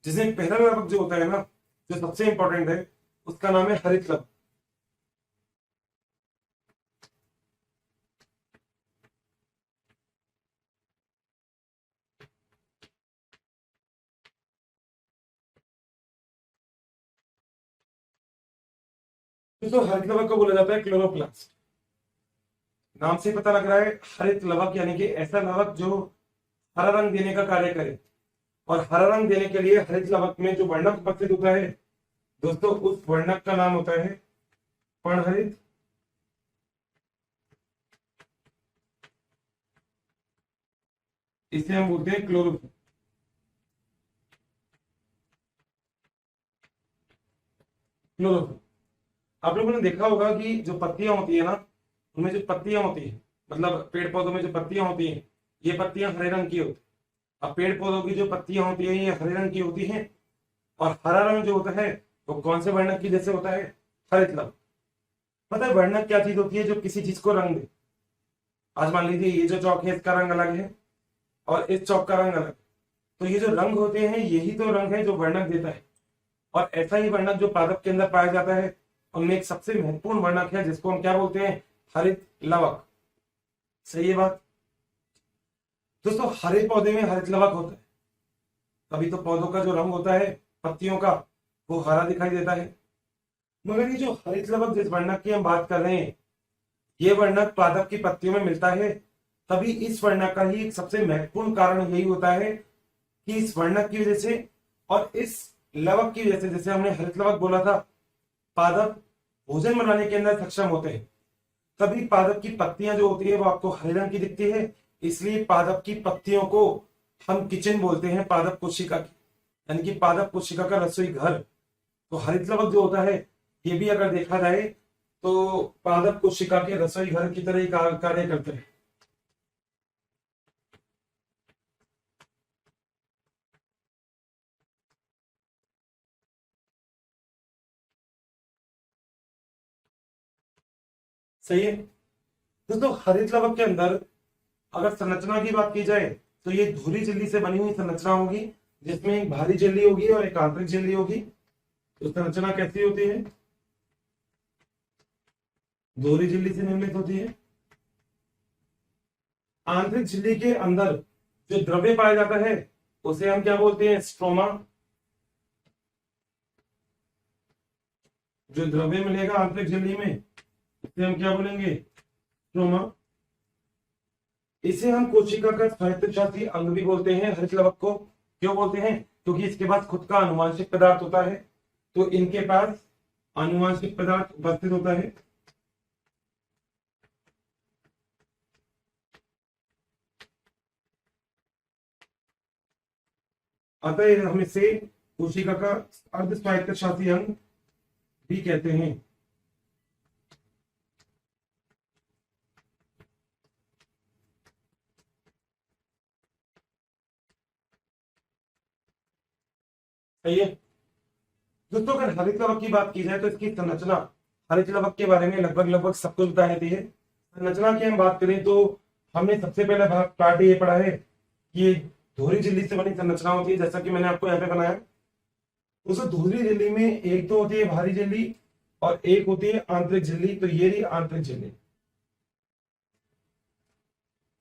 Speaker 1: जिसमें पहला लवक जो होता है ना, जो सबसे इंपॉर्टेंट है, उसका नाम है हरित लवक। दोस्तों हरित लवक को बोला जाता है क्लोरोप्लास्ट। नाम से पता लग रहा है हरित लवक यानी कि ऐसा लवक जो हरा रंग देने का कार्य करे, और हरा रंग देने के लिए हरित लवक में जो वर्णक उपस्थित होता है दोस्तों, उस वर्णक का नाम होता है पर्णहरित। इसे हम बोलते हैं क्लोरोफिल। क्लोरोफिल आप लोगों ने देखा होगा कि जो पत्तियां होती है ना, उनमें जो पत्तियां होती है, मतलब पेड़ पौधों में जो पत्तियां होती हैं, ये पत्तियां हरे रंग की होती है। अब पेड़ पौधों की जो पत्तियां होती है ये हरे रंग की होती हैं, और हरा रंग जो होता है वो कौन से वर्णक की जैसे होता है? हरित लवक। पता है वर्णक क्या चीज होती है जो किसी चीज को रंग दे? आज मान लीजिए ये जो चौक है इसका रंग अलग है और इस चौक का रंग अलग, तो ये जो रंग होते हैं यही तो रंग है जो वर्णक देता है। और ऐसा ही वर्णक जो पादप के अंदर पाया जाता है, उनमें एक सबसे महत्वपूर्ण वर्णक है जिसको हम क्या बोलते हैं? हरित लवक। सही है बात? दोस्तों हरे पौधे में हरित लवक होता है, तभी तो पौधों का जो रंग होता है पत्तियों का वो हरा दिखाई देता है। मगर ये जो हरित लवक जिस वर्णक की हम बात कर रहे हैं, ये वर्णक पादप की पत्तियों में मिलता है, तभी इस वर्णक का ही एक सबसे महत्वपूर्ण कारण यही होता है कि इस वर्णक की वजह से और इस लवक की वजह से, जैसे हमने हरित लवक बोला था, पादप भोजन बनाने के अंदर सक्षम होते हैं। तभी पादप की पत्तियां जो होती है वो आपको हरे रंग की दिखती है, इसलिए पादप की पत्तियों को हम किचन बोलते हैं, पादप कोशिका की, यानी कि पादप कोशिका का रसोई घर। तो हरित लवक जो होता है ये भी अगर देखा जाए तो पादप कोशिका के रसोई घर की तरह ही कार्य करते हैं। सही है दोस्तों। हरित लवक के अंदर अगर संरचना की बात की जाए तो ये धुरी झिल्ली से बनी हुई संरचना होगी, जिसमें एक बाहरी झिल्ली होगी और एक आंतरिक झिल्ली होगी। तो संरचना कैसी होती है? धुरी झिल्ली से निर्मित होती है। आंतरिक झिल्ली के अंदर जो द्रव्य पाया जाता है उसे हम क्या बोलते हैं? स्ट्रोमा। जो द्रव्य मिलेगा आंतरिक झिल्ली में उसे हम क्या बोलेंगे? स्ट्रोमा। इसे हम कोशिका का स्वायत्तशासी अंग भी बोलते हैं हरित लवक को। क्यों बोलते हैं? क्योंकि इसके पास खुद का आनुवांशिक पदार्थ होता है, तो इनके पास आनुवांशिक पदार्थ उपस्थित होता है। अतः हम इसे कोशिका का अर्ध स्वायत्तशासी अंग भी कहते हैं। सही है दोस्तों। अगर हरित लवक की बात की जाए तो इसकी संरचना, हरित लवक के बारे में लगभग सब कुछ बता देती है। संरचना की हम बात करें तो हमने सबसे पहला भाग पार्ट ये पढ़ा है कि ये धुरी झिल्ली से बनी संरचना होती है, जैसा कि मैंने आपको यहाँ पे बनाया। उस धुरी झिल्ली में एक तो होती है बाहरी झिल्ली और एक होती है आंतरिक झिल्ली। तो ये रही आंतरिक झिल्ली।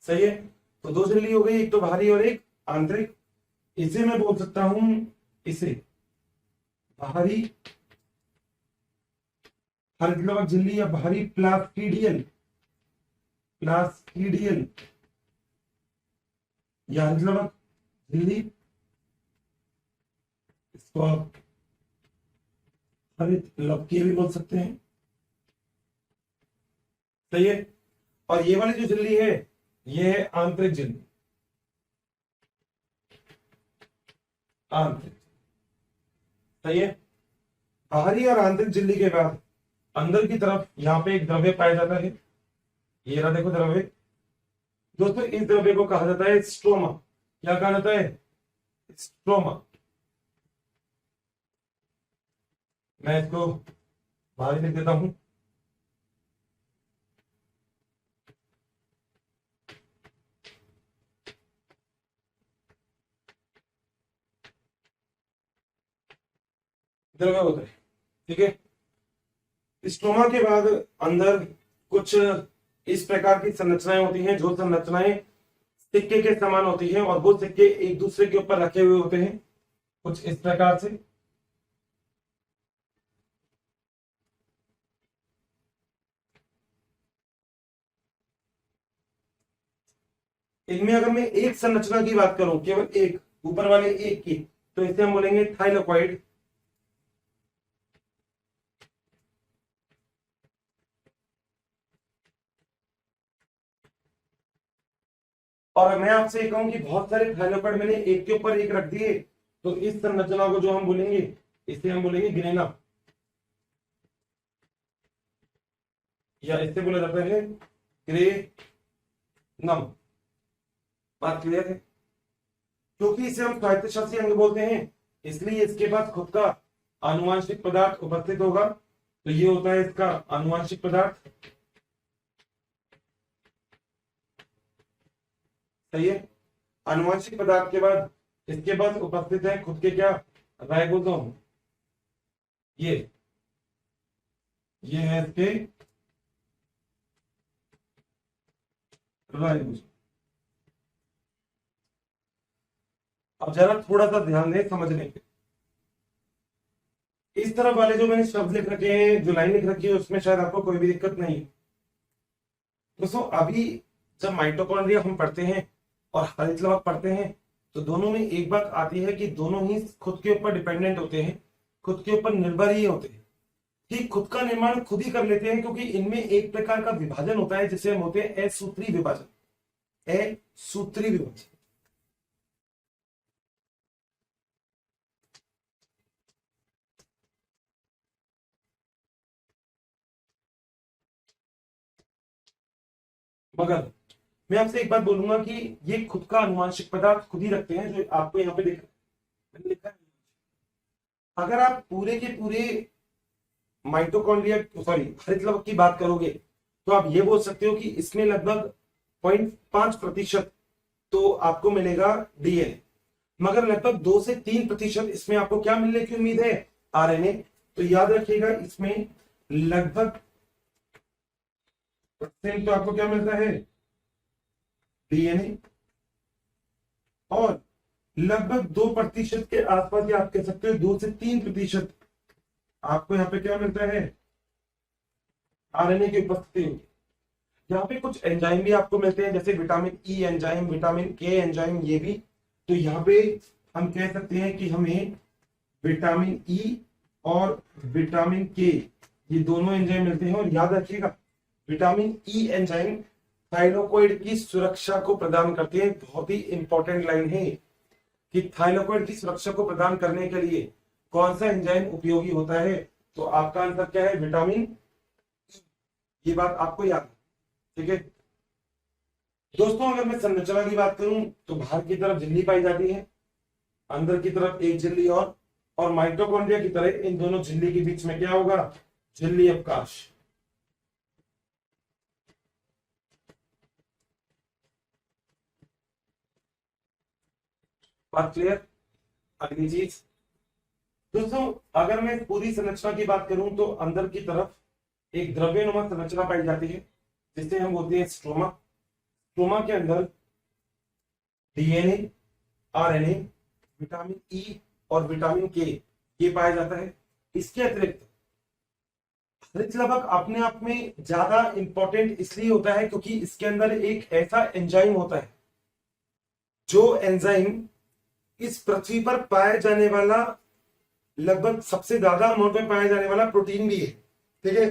Speaker 1: सही है। तो दो झिल्ली हो गई, एक तो बाहरी और एक आंतरिक। इसे मैं बोल सकता हूं, इसे बाहरी हरित लवक झिल्ली या बाहरी प्लास्टिडियन या हरित लवक झिल्ली। इसको आप हरित लवकीय भी बोल सकते हैं। सही है। और ये वाली जो झिल्ली है ये है आंतरिक झिल्ली। आंतरिक। सही है। बाहरी और आंतरिक झिल्ली के बाद अंदर की तरफ यहाँ पे एक द्रव्य पाया जाता है। ये रहा देखो द्रव्य। दोस्तों इस द्रव्य को कहा जाता है स्ट्रोमा। क्या कहा जाता है? स्ट्रोमा। मैं इसको बाहर लिख देता हूं। द्रव्य होता है। ठीक है। स्ट्रोमा के बाद अंदर कुछ इस प्रकार की संरचनाएं होती हैं, जो संरचनाएं सिक्के के समान होती हैं, और वो सिक्के एक दूसरे के ऊपर रखे हुए होते हैं कुछ इस प्रकार से। इनमें अगर मैं एक संरचना की बात करूं, केवल एक, ऊपर वाले एक की, तो इसे हम बोलेंगे थाइलोकॉइड। और मैं आपसे ये कहूं कि बहुत सारे थाइलोकॉइड मैंने एक के ऊपर एक रख दिए, तो इस संरचना को जो हम बोलेंगे, इसे हम बोलेंगे ग्रेना, या इससे बोला जाता है ग्रेनम। बात क्लियर है? क्योंकि इसे हम स्वायत्तशासी अंग बोलते हैं, इसलिए इसके पास खुद का आनुवांशिक पदार्थ उपस्थित होगा। तो ये होता है इसका आनुवांशिक पदार्थ। सही है। आनुवांशिक पदार्थ के बाद इसके पास उपस्थित है खुद के क्या, राइबोसोम। ये है इसके राइबोसोम। अब जरा थोड़ा सा ध्यान दें समझने पे। इस तरफ वाले जो मैंने शब्द लिख रखे हैं, जो लाइन लिख रखी है, उसमें शायद आपको कोई भी दिक्कत नहीं है। दोस्तों अभी जब माइटोकॉन्ड्रिया हम पढ़ते हैं और हरित लवक पढ़ते हैं, तो दोनों में एक बात आती है कि दोनों ही खुद के ऊपर डिपेंडेंट होते हैं, खुद के ऊपर निर्भर ही होते हैं, कि खुद का निर्माण खुद ही कर लेते हैं, क्योंकि इनमें एक प्रकार का विभाजन होता है जिसे हम होते हैं असूत्री विभाजन। असूत्री विभाजन। मगर मैं आपसे एक बात बोलूंगा कि ये खुद का आनुवांशिक पदार्थ खुद ही रखते हैं, जो आपको यहाँ पे मैंने लिखा है। अगर आप पूरे के पूरे माइटोकॉन्ड्रिया, सॉरी, हरित लवक की बात करोगे, तो आप ये बोल सकते हो कि इसमें लगभग 0.5% तो आपको मिलेगा डीएनए, मगर लगभग 2 से 3% इसमें आपको क्या मिलने की उम्मीद है, आरएनए। तो याद रखिएगा इसमें लगभग परसेंट तो आपको क्या मिलता है, डीएनए, और लगभग 2% के आसपास, या आप कह सकते हो 2 से 3% आपको यहाँ पे क्या मिलता है, आरएनए की उपस्थिति होगी। यहाँ पे कुछ एंजाइम भी आपको मिलते हैं, जैसे विटामिन ई एंजाइम, विटामिन के एंजाइम, ये भी। तो यहाँ पे हम कह सकते हैं कि हमें विटामिन ई और विटामिन के, ये दोनों एंजाइम मिलते हैं। और याद रखिएगा विटामिन ई एंजाइम थाइलोकॉइड की सुरक्षा को प्रदान करते हैं। बहुत ही इंपॉर्टेंट लाइन है कि थाइलोकॉइड की सुरक्षा को प्रदान करने के लिए कौन सा एंजाइम उपयोगी होता है, तो आपका आंसर क्या है, विटामिन ई। ये बात आपको याद है, ठीक है दोस्तों। अगर मैं संरचना की बात करूं, तो बाहर की तरफ झिल्ली पाई जाती है, अंदर की तरफ एक झिल्ली और माइटोकॉन्ड्रिया की तरह इन दोनों झिल्ली के बीच में क्या होगा, झिल्ली अवकाश। बात क्लियर? अगली चीज दोस्तों, अगर मैं पूरी संरचना की बात करूं, तो अंदर की तरफ एक द्रव्यनुमा संरचना पाई जाती है, जिसे हम बोलते हैं स्ट्रोमा। स्ट्रोमा के अंदर डीएनए, आरएनए, विटामिन ई और विटामिन के ये पाया जाता है। इसके अतिरिक्त हरित लवक अपने आप में ज्यादा इंपॉर्टेंट इसलिए होता है क्योंकि इसके अंदर एक ऐसा एंजाइम होता है, जो एंजाइम इस पृथ्वी पर पाया जाने वाला, लगभग सबसे ज्यादा अमाउंट में पाया जाने वाला प्रोटीन भी है, ठीक है।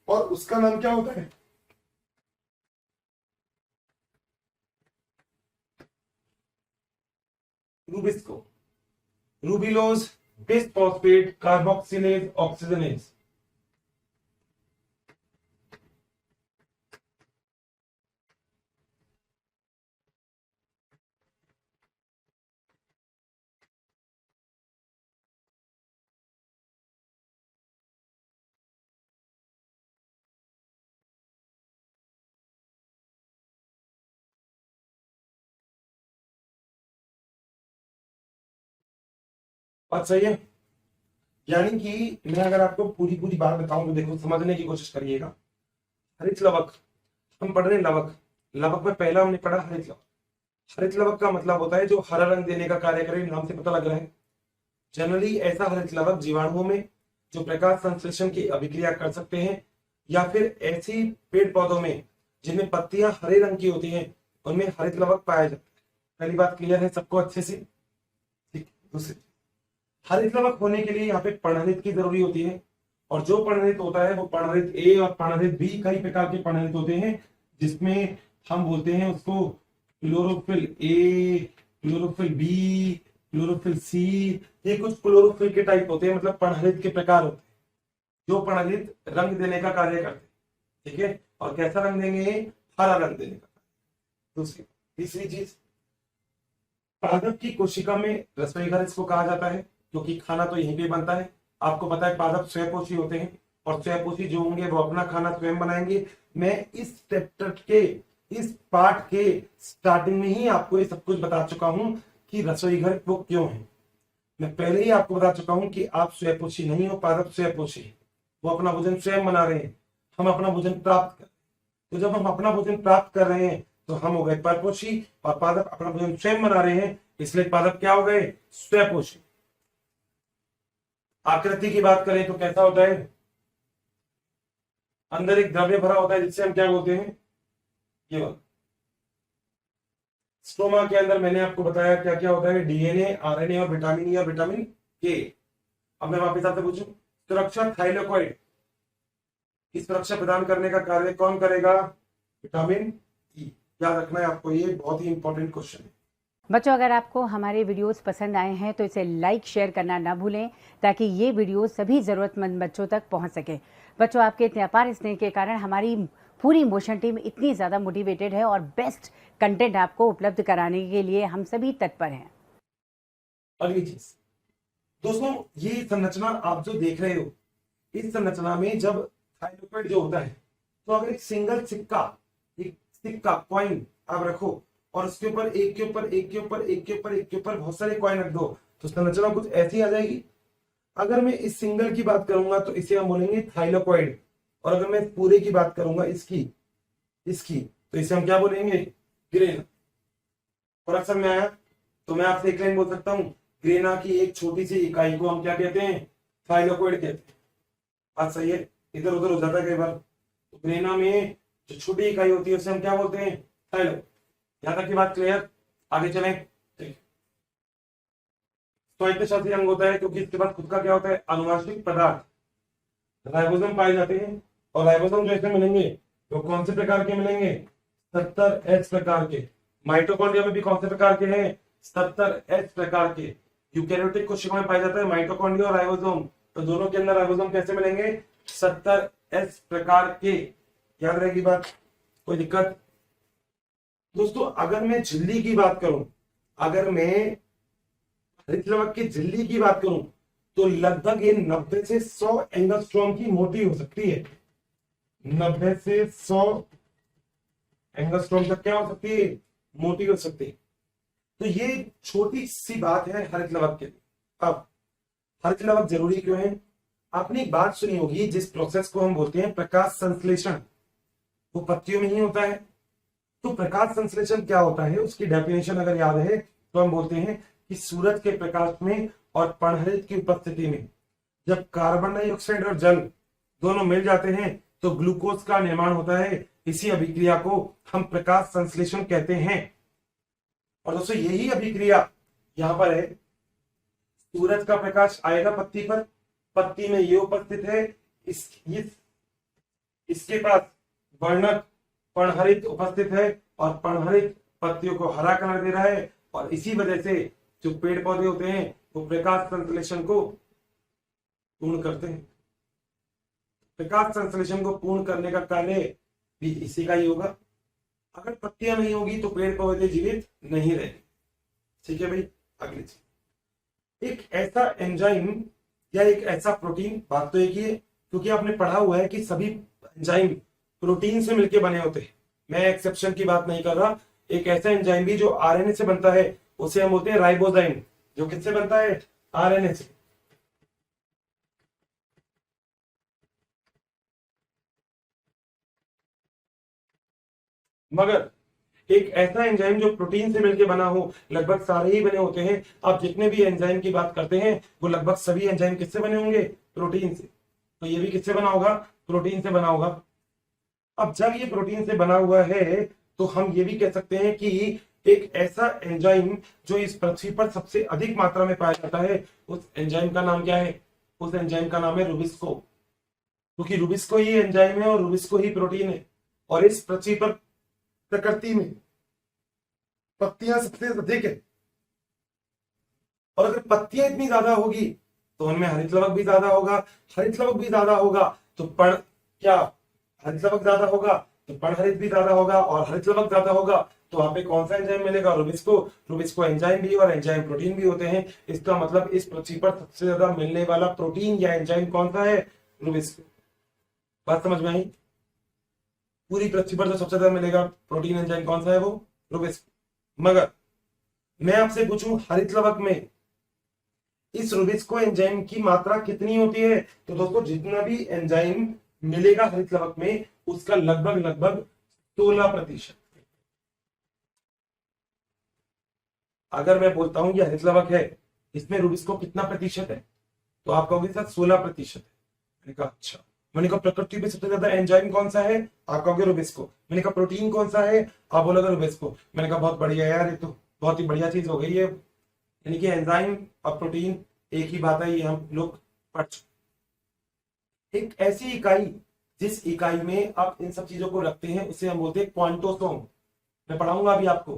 Speaker 1: और उसका नाम क्या होता है, रूबिस्को, रूबिलोज बिसफॉस्फेट कार्बोक्सिलेज ऑक्सीजनेज। बात सही है? यानी कि मैं अगर आपको पूरी पूरी बात बताऊं, तो देखो समझने की कोशिश करिएगा। हरित लवक, हम पढ़ रहे हैं लवक। लवक में पहला हमने पढ़ा हरित लवक। हरित लवक का मतलब होता है जो हरा रंग देने का कार्य करे, नाम से पता लग रहा है। जनरली ऐसा हरित लवक जीवाणुओं में जो प्रकाश संश्लेषण की अभिक्रिया कर सकते हैं, या फिर ऐसी पेड़ पौधों में जिनमें पत्तियां हरे रंग की होती हैं, उनमें हरित लवक पाया जाता है। पहली बात क्लियर है सबको अच्छे से? ठीक। दूसरी, हरित लवक होने के लिए यहाँ पे पर्णहरित की जरूरी होती है, और जो पर्णहरित होता है वो पर्णहरित ए और पर्णहरित बी, कई प्रकार के पर्णहरित होते हैं, जिसमें हम बोलते हैं उसको chlorophyll A, chlorophyll B, chlorophyll C. ये कुछ क्लोरोफिल के टाइप होते हैं, मतलब पर्णहरित के प्रकार होते हैं जो पर्णहरित रंग देने का कार्य करते हैं। ठीक है, और कैसा रंग देंगे? हरा रंग देने का। दूसरी, तीसरी चीज, पादप की कोशिका में रसोई घर इसको कहा जाता है, क्योंकि खाना तो यहीं पे बनता है। आपको पता है पादप स्वयंपोषी होते हैं, और स्वयंपोषी जो होंगे वो अपना खाना स्वयं बनाएंगे। मैं इस चैप्टर के, इस पार्ट के स्टार्टिंग में ही आपको ये सब कुछ बता चुका हूं कि रसोई घर वो क्यों है। मैं पहले ही आपको बता चुका हूं कि आप स्वयंपोषी नहीं हो, पादप स्वयंपोषी है। वो अपना भोजन स्वयं बना रहे हैं, हम अपना भोजन प्राप्त कर रहे हैं। तो जब हम अपना भोजन प्राप्त कर रहे हैं तो हम हो गए परपोषी, और पादप अपना भोजन स्वयं बना रहे हैं, इसलिए पादप क्या हो गए? स्वयंपोषी। आकृति की बात करें तो कैसा होता है? अंदर एक द्रव्य भरा होता है जिससे हम क्या बोलते हैं? ये वाला स्ट्रोमा के अंदर मैंने आपको बताया क्या क्या होता है, डीएनए, आरएनए और विटामिन ई और विटामिन के। अब मैं वापस आपसे पूछूं, सुरक्षा थाइलेकोइड की सुरक्षा प्रदान करने का कार्य कौन करेगा? Vitamin E. याद रखना है आपको, ये बहुत ही इंपॉर्टेंट क्वेश्चन है।
Speaker 2: बच्चों, अगर आपको हमारे वीडियोस पसंद आए हैं तो इसे लाइक शेयर करना ना भूलें, ताकि ये वीडियो सभी ज़रूरतमंद बच्चों तक पहुंच सके। बच्चों, आपके इतने अपार स्नेह के कारण हमारी पूरी मोशन टीम इतनी ज़्यादा मोटिवेटेड है, और बेस्ट कंटेंट आपको उपलब्ध कराने के लिए हम सभी तत्पर हैं।
Speaker 1: अगली चीज दोस्तों, ये संरचना आप जो देख रहे हो, इस संरचना में जब थाइलेकोइड जो होता है, तो अगर एक सिंगल सिक्का, एक सिक्का कॉइन आप रखो और उसके ऊपर एक के ऊपर एक के ऊपर एक के ऊपर एक के ऊपर बहुत सारे कॉइन रख दो, तो संरचना कुछ ऐसी आ जाएगी। अगर मैं इस सिंगल की बात करूंगा तो इसे हम बोलेंगे थाइलेकोइड, और अगर मैं पूरे की बात करूंगा इसकी तो इसे हम क्या बोलेंगे? ग्रेना। और अक्सर में आया तो मैं आपसे एक लाइन बोल सकता हूं, ग्रेना की एक छोटी सी इकाई को हम क्या कहते हैं? थाइलेकोइड कहते हैं। बात सही है? इधर उधर हो जाता है कई बार। तो ग्रेना में जो छोटी इकाई होती है उसे हम क्या बोलते हैं? थाइलेकोइड। यहां तक की बात क्लियर? आगे चलें। ठीक, स्वायत्तशासी अंग होता है क्योंकि इसके पास खुद का क्या होता है? आनुवांशिक पदार्थ राइबोसोम पाए जाते हैं, और राइबोसोम जो इसमें मिलेंगे वो कौन से प्रकार के मिलेंगे? 70H प्रकार के। माइटोकॉन्ड्रिया में भी कौन से प्रकार के हैं? 70H प्रकार के। यूकेरियोटिक कोशिकाओं में पाया जाता है माइटोकॉन्ड्रिया और राइबोसोम, तो दोनों के अंदर राइबोसोम कैसे मिलेंगे? 70H प्रकार के। याद रहेगी बात? कोई दिक्कत? दोस्तों, अगर मैं झिल्ली की बात करूं, अगर मैं हरित लवक की झिल्ली की बात करूं, तो लगभग ये 90 से 100 एंगस्ट्रॉम की मोटी हो सकती है। 90 से 100 एंगस्ट्रॉम तक क्या हो सकती है? मोटी हो सकती है। तो ये छोटी सी बात है हरित लवक के लिए। अब हरित लवक जरूरी क्यों है? आपने एक बात सुनी होगी, जिस प्रोसेस को हम बोलते हैं प्रकाश संश्लेषण, वो पत्तियों में ही होता है। तो प्रकाश संश्लेषण क्या होता है, उसकी डेफिनेशन अगर याद है तो हम बोलते हैं कि सूरज के प्रकाश में और पर्णहरित की उपस्थिति में जब कार्बन डाइऑक्साइड और जल दोनों मिल जाते हैं तो ग्लूकोज का निर्माण होता है। इसी अभिक्रिया को हम प्रकाश संश्लेषण कहते हैं। और दोस्तों, यही अभिक्रिया यहां पर है। सूरज का प्रकाश आएगा पत्ती पर, पत्ती में ये उपस्थित है, इसके पास वर्णक पर्णहरित उपस्थित है, और पर्णहरित पत्तियों को हरा कलर दे रहा है, और इसी वजह से जो पेड़ पौधे होते हैं वो प्रकाश संश्लेषण को पूर्ण करते हैं। प्रकाश संश्लेषण को पूर्ण करने का कार्य भी इसी का ही होगा। अगर पत्तियां नहीं होगी तो पेड़ पौधे जीवित नहीं रहेंगे। ठीक है भाई? अगली चीज, एक ऐसा एंजाइम या एक ऐसा प्रोटीन, बात तो एक ही है क्योंकि आपने पढ़ा हुआ है कि सभी एंजाइम प्रोटीन से मिलकर बने होते हैं। मैं एक्सेप्शन की बात नहीं कर रहा। एक ऐसा एंजाइम भी जो आरएनए से बनता है उसे हम बोलते हैं राइबोजाइम, जो किससे बनता है? आरएनए से। मगर एक ऐसा एंजाइम जो प्रोटीन से मिलकर बना हो, लगभग सारे ही बने होते हैं। आप जितने भी एंजाइम की बात करते हैं वो लगभग सभी एंजाइम किससे बने होंगे? प्रोटीन से। तो ये भी किससे बना होगा? प्रोटीन से बना होगा। अब जब ये प्रोटीन से बना हुआ है तो हम ये भी कह सकते हैं कि एक ऐसा एंजाइम जो इस पृथ्वी पर सबसे अधिक मात्रा में पाया जाता है, उस एंजाइम का नाम क्या है? उस एंजाइम का नाम है रुबिस्को, क्योंकि रुबिस्को ही एंजाइम है और रुबिस्को ही प्रोटीन है। और इस पृथ्वी पर प्रकृति में पत्तियां सबसे अधिक है, और अगर पत्तियां इतनी ज्यादा होगी तो उनमें हरित लवक भी ज्यादा होगा, हरित लवक भी ज्यादा होगा तो पण क्या हरित लवक ज्यादा होगा तो पण हरित भी ज्यादा होगा, और हरित लवक ज्यादा होगा तो वहां पे कौन सा एंजाइम मिलेगा? रुबिस्को। रुबिस्को एंजाइम भी और एंजाइम प्रोटीन भी होते हैं। इसका मतलब इस पृथ्वी पर सबसे ज्यादा मिलने वाला प्रोटीन या एंजाइम कौन सा है? रुबिस्को। बात समझ में आई? पूरी पृथ्वी पर जो सबसे ज्यादा मिलेगा प्रोटीन एंजाइम कौन सा है? वो रुबिस्को। मगर मैं आपसे पूछूं हरित लवक में इस रुबिस्को एंजाइम की मात्रा कितनी होती है? तो दोस्तों जितना भी एंजाइम मिलेगा हरित लवक में उसका लगभग लगभग 16%। अगर मैं बोलता हूं कि हरित लवक है, इसमें रुबिस्को कितना प्रतिशत है, तो आप कहोगे सर 16% है। मैंने कहा अच्छा। मैंने कहा प्रकृति में सबसे ज्यादा एंजाइम कौन सा है? आप कहोगे रुबिस्को। मैंने कहा प्रोटीन कौन सा है? आप बोलोगे रुबिस्को। मैंने कहा बहुत बढ़िया यार, ये तो बहुत ही बढ़िया चीज हो गई है, यानी कि एंजाइम और प्रोटीन एक ही बात है, ये हम लोग पढ़ चुके। एक ऐसी इकाई जिस इकाई में आप इन सब चीजों को रखते हैं उसे हम बोलते हैं क्वांटोसोम। मैं पढ़ाऊंगा अभी आपको,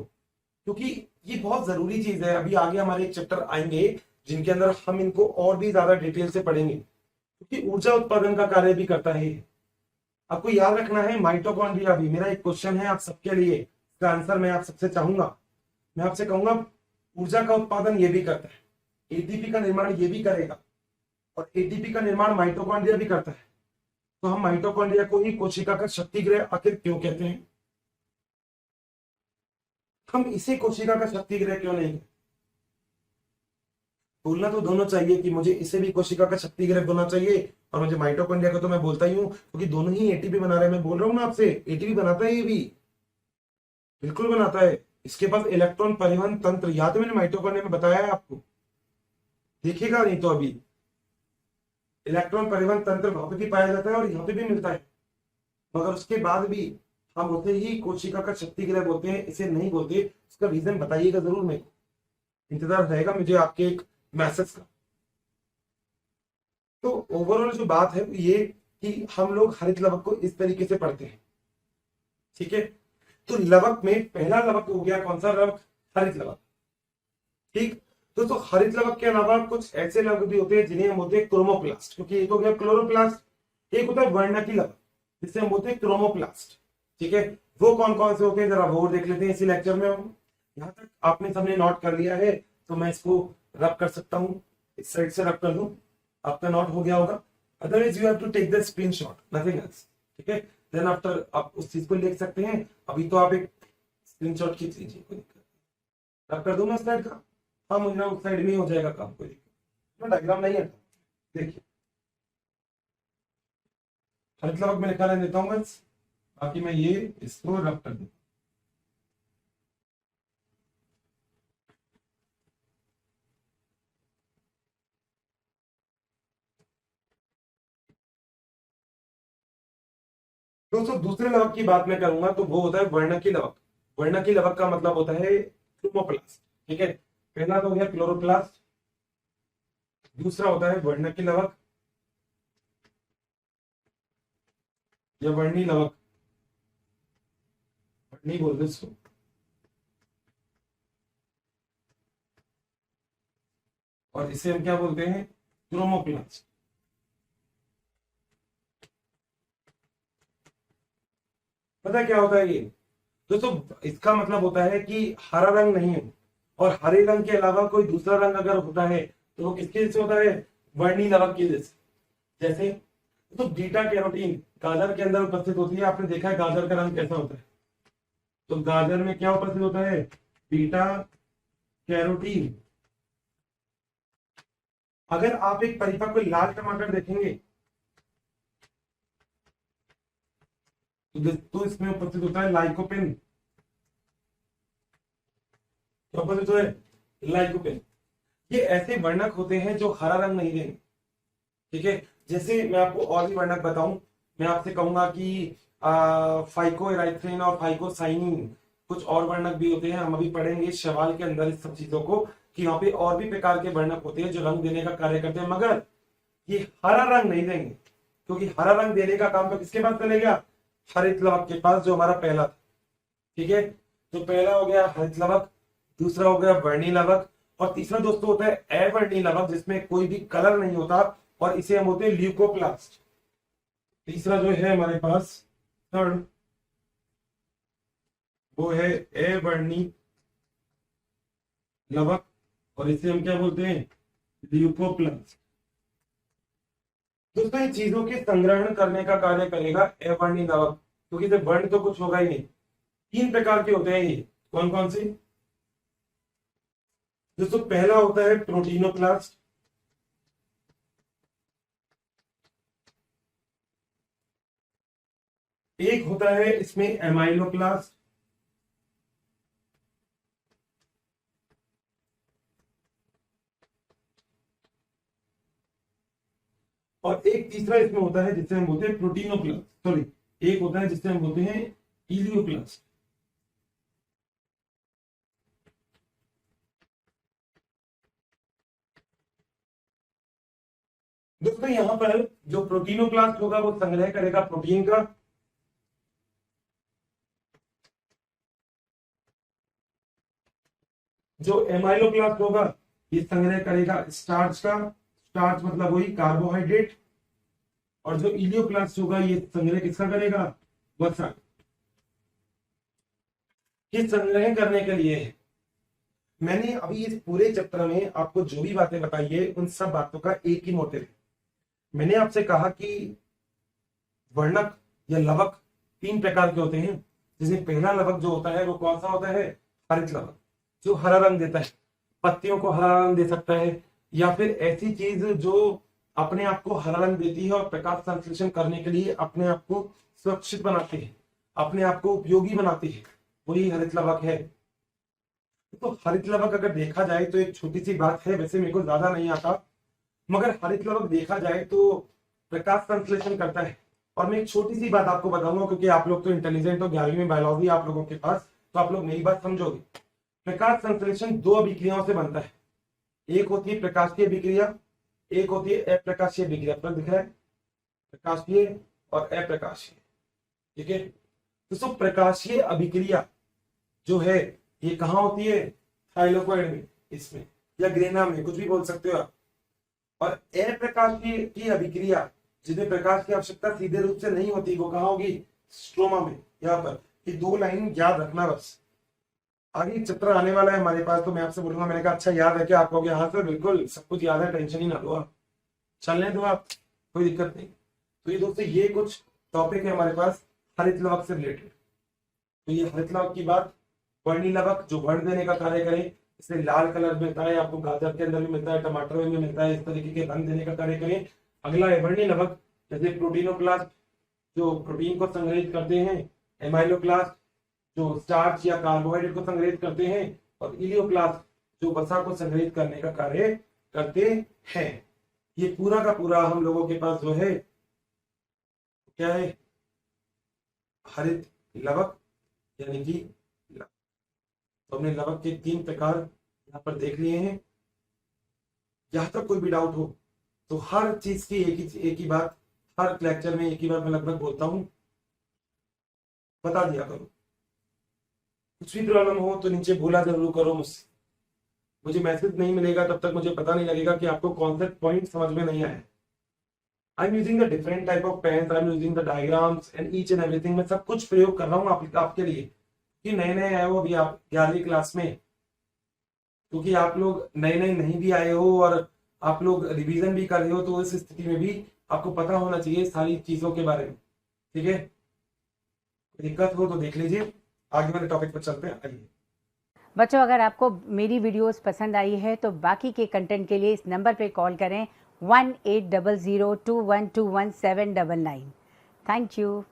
Speaker 1: क्योंकि ये बहुत जरूरी चीज है। अभी आगे हमारे एक चैप्टर आएंगे जिनके अंदर हम इनको और भी ज्यादा डिटेल से पढ़ेंगे, क्योंकि ऊर्जा उत्पादन का कार्य भी करता है। आपको याद रखना है माइटोकॉन्ड्रिया भी। मेरा एक क्वेश्चन है आप सबके लिए, इसका आंसर मैं आप सबसे चाहूंगा। मैं आपसे कहूंगा ऊर्जा का उत्पादन ये भी करता है, एटीपी का निर्माण ये भी करेगा, और एटीपी का निर्माण माइटोकॉन्ड्रिया भी करता है। तो हम माइटोकॉन्ड्रिया को ही कोशिका का शक्ति गृह आखिर क्यों कहते हैं? हम इसे कोशिका का शक्ति गृह क्यों नहीं? बोलना तो दोनों चाहिए कि मुझे इसे भी कोशिका का शक्ति गृह बोलना चाहिए, और मुझे माइटोकॉन्ड्रिया को तो मैं बोलता ही हूं, क्योंकि दोनों ही एटीपी बना रहे हैं। मैं बोल रहा हूं ना आपसे, एटीपी बनाता है ये भी, बिल्कुल बनाता है। इसके पास इलेक्ट्रॉन परिवहन तंत्र, याद है मैंने माइटोकॉन्ड्रिया में बताया है आपको, देखिएगा नहीं तो अभी इलेक्ट्रॉन परिवहन तंत्र वहां पे भी पाया जाता है और यहाँ पे भी मिलता है, मगर उसके बाद भी हम उसे ही कोशिका का शक्ति गृह बोलते हैं, इसे नहीं बोलते। उसका रीजन बताइएगा जरूर, मेरे को इंतजार रहेगा मुझे आपके एक मैसेज का। तो ओवरऑल जो बात है ये कि हम लोग हरित लवक को इस तरीके से पढ़ते हैं, ठीक है। तो लवक में पहला लवक हो गया कौन सा लवक? हरित लवक, ठीक। दोस्तों हरित लवक के अलावा कुछ ऐसे लवक भी होते हैं जिन्हें हम बोलते हैं क्रोमोप्लास्ट, क्योंकि एक हो गया क्लोरोप्लास्ट, एक होता है वर्णकी लवक जिसे हम बोलते हैं क्रोमोप्लास्ट, ठीक है। वो कौन कौन से होते हैं जरा वो देख लेते हैं इसी लेक्चर में। हम यहाँ तक आपने सबने नोट कर लिया है तो मैं इसको रब कर सकता हूँ, इस साइड से रब कर दूं, आपका नोट हो गया होगा। Otherwise you have to take the screenshot, nothing else, ठीक है। देन आफ्टर आप उस चीज को लिख सकते हैं। अभी तो आप एक स्क्रीनशॉट खींच लीजिए, कोई दिक्कत नहीं। रब कर दूं मैं उस साइड का? हाँ मुझे ना उस साइड में ही हो जाएगा काम, कोई दिक्कत नहीं। डायग्राम नहीं है, देखिए हरित लवक में लिखा रहने देता हूँ बस, बाकी मैं ये इसको रब कर दूं। दोस्तों दूसरे लवक की बात मैं करूंगा तो वो होता है वर्णकी लवक। वर्णकी लवक का मतलब होता है क्रोमोप्लास्ट, ठीक है। पहला तो हो गया क्लोरोप्लास्ट, दूसरा होता है वर्णकी लवक या वर्णी लवक, वर्णी बोलते इसको। और इसे हम क्या बोलते हैं? क्रोमोप्लास्ट। पता क्या होता है ये दोस्तों? इसका मतलब होता है कि हरा रंग नहीं है, और हरे रंग के अलावा कोई दूसरा रंग अगर होता है तो वो किसके जैसे होता है? वर्णी लवक के जैसे। जैसे तो बीटा कैरोटीन गाजर के अंदर उपस्थित होती है। आपने देखा है गाजर का रंग कैसा होता है? तो गाजर में क्या उपस्थित होता है? Beta carotene. अगर आप एक परिपक्व लाल टमाटर देखेंगे तो इसमें उपस्थित होता है लाइकोपेन। तो उपस्थित है लाइकोपेन। ये ऐसे वर्णक होते हैं जो हरा रंग नहीं देंगे, ठीक है। जैसे मैं आपको और भी वर्णक बताऊं, मैं आपसे कहूंगा कि फाइकोएराइथ्रिन और फाइकोसाइनिन, कुछ और वर्णक भी होते हैं, हम अभी पढ़ेंगे इस सवाल के अंदर इस सब चीजों को कि यहाँ पे और भी प्रकार के वर्णक होते हैं जो रंग देने का कार्य करते हैं, मगर ये हरा रंग नहीं देंगे, क्योंकि हरा रंग देने का काम तो किसके पास चलेगा, हरित लवक के पास, जो हमारा पहला था। ठीक है, तो पहला हो गया हरित लवक, दूसरा हो गया वर्णी लवक, और तीसरा दोस्तों होता है अवर्णी लवक, जिसमें कोई भी कलर नहीं होता, और इसे हम बोलते हैं ल्यूकोप्लास्ट। तीसरा जो है हमारे पास थर्ड, वो है अवर्णी लवक, और इसे हम क्या बोलते हैं, ल्यूकोप्लास्ट। दोस्तों ये चीजों के संग्रहण करने का कार्य करेगा अवर्णी लवक, क्योंकि तो वर्ण तो कुछ होगा ही नहीं। 3 प्रकार के होते हैं ये, कौन कौन से दोस्तों, पहला होता है प्रोटीनोप्लास्ट, एक होता है इसमें एमाइलोप्लास्ट, और एक तीसरा इसमें होता है जिसे हम बोलते हैं प्रोटीनोप्लास्ट, सॉरी एक होता है जिसे हम बोलते हैं इलियोप्लास्ट। दोस्तों यहां पर जो प्रोटीनोप्लास्ट होगा वो संग्रह करेगा प्रोटीन का, जो एमाइलोप्लास्ट होगा ये संग्रह करेगा स्टार्च का, स्टार्च मतलब वही कार्बोहाइड्रेट, और जो इलियोप्लास्ट होगा ये संग्रह किसका करेगा, वसा। ये संग्रह करने के लिए है। मैंने अभी इस पूरे चैप्टर में आपको जो भी बातें बताई है उन सब बातों का एक ही मोटिव है। मैंने आपसे कहा कि वर्णक या लवक 3 प्रकार के होते हैं, जिसमें पहला लवक जो होता है वो कौन सा होता है, हरित लवक, जो हरा रंग देता है, पत्तियों को हरा रंग दे सकता है, या फिर ऐसी चीज जो अपने आप को हरा रंग देती है और प्रकाश संश्लेषण करने के लिए अपने आप को सुरक्षित बनाती है, अपने आप को उपयोगी बनाती है, वही हरित लवक है। तो हरित लवक अगर देखा जाए तो एक छोटी सी बात है, वैसे मेरे को ज्यादा नहीं आता, मगर हरित लवक देखा जाए तो प्रकाश संश्लेषण करता है। और मैं एक छोटी सी बात आपको बताऊंगा, क्योंकि आप लोग तो इंटेलिजेंट हो, 11वीं में बायोलॉजी आप लोगों के पास, तो आप लोग मेरी बात समझोगे। प्रकाश संश्लेषण 2 अभिक्रियाओं से बनता है, एक होती है प्रकाशीय अभिक्रिया, एक होती है अप्रकाशीय अभिक्रिया। पर दिख रहा है प्रकाशीय और अप्रकाशीय, ठीक है। तो प्रकाशीय अभिक्रिया जो है ये कहाँ होती है, थाइलाकोइड में, इसमें या ग्रेना में, कुछ भी बोल सकते हो आप। और अप्रकाशीय की अभिक्रिया जिसमें प्रकाश की आवश्यकता सीधे रूप से नहीं होती, वो कहाँ होगी, स्ट्रोमा में, यहाँ पर। ये 2 लाइन याद रखना बस, आगे चैप्टर आने वाला है हमारे पास, तो मैं आपसे बोलूंगा। मैंने कहा अच्छा याद है क्या, आप कहोगे हाँ सर बिल्कुल सब कुछ याद है, टेंशन ही ना लो आप, चलने दो आप, कोई दिक्कत नहीं। तो ये दोस्तों ये कुछ टॉपिक है हमारे पास हरित लवक से रिलेटेड। तो ये हरित लवक की बात। वर्णी लवक जो वर्ण देने का कार्य करे, इसमें लाल कलर मिलता है आपको, गाजर के अंदर भी मिलता है, टमाटर में भी मिलता है, इस तरीके के रंग देने का कार्य करे। अगला है वर्णी लवक, जैसे प्रोटीनोप्लास्ट जो प्रोटीन को संग्रहित करते हैं, एमाइलोप्लास्ट जो स्टार्च या कार्बोहाइड्रेट को संग्रहित करते हैं, और इलियोप्लास्ट जो वसा को संग्रहित करने का कार्य करते हैं। ये पूरा का पूरा हम लोगों के पास जो है क्या है, हरित लवक यानी कि लवक। तो हमने लवक के 3 प्रकार यहाँ पर देख लिए हैं। यहाँ तक कोई भी डाउट हो तो हर चीज की एक ही बात, हर लेक्चर में एक ही बात मैं लगभग बोलता हूँ, बता दिया करो। कुछ भी प्रॉब्लम हो तो नीचे बोला जरूर करो मुझसे, मुझे मैसेज नहीं मिलेगा तब तक मुझे पता नहीं लगेगा कि आपको कॉन्सेप्ट पॉइंट समझ में नहीं आया। I am using the different type of pens, I am using the diagrams and each and everything. मैं सब कुछ प्रयोग कर रहा हूँ आपके लिए, कि नए नए आए हो अभी आप 11वीं क्लास में, क्योंकि आप लोग नए नए नहीं भी आए हो और आप लोग रिवीजन भी कर रहे हो, तो इस स्थिति में भी आपको पता होना चाहिए सारी चीजों के बारे में, ठीक है। दिक्कत हो तो देख लीजिए, आगे वाले टॉपिक पर चलते हैं। आइए
Speaker 2: बच्चों, अगर आपको मेरी वीडियोस पसंद आई है तो बाकी के कंटेंट के लिए इस नंबर पे कॉल करें 180021217999। Thank you.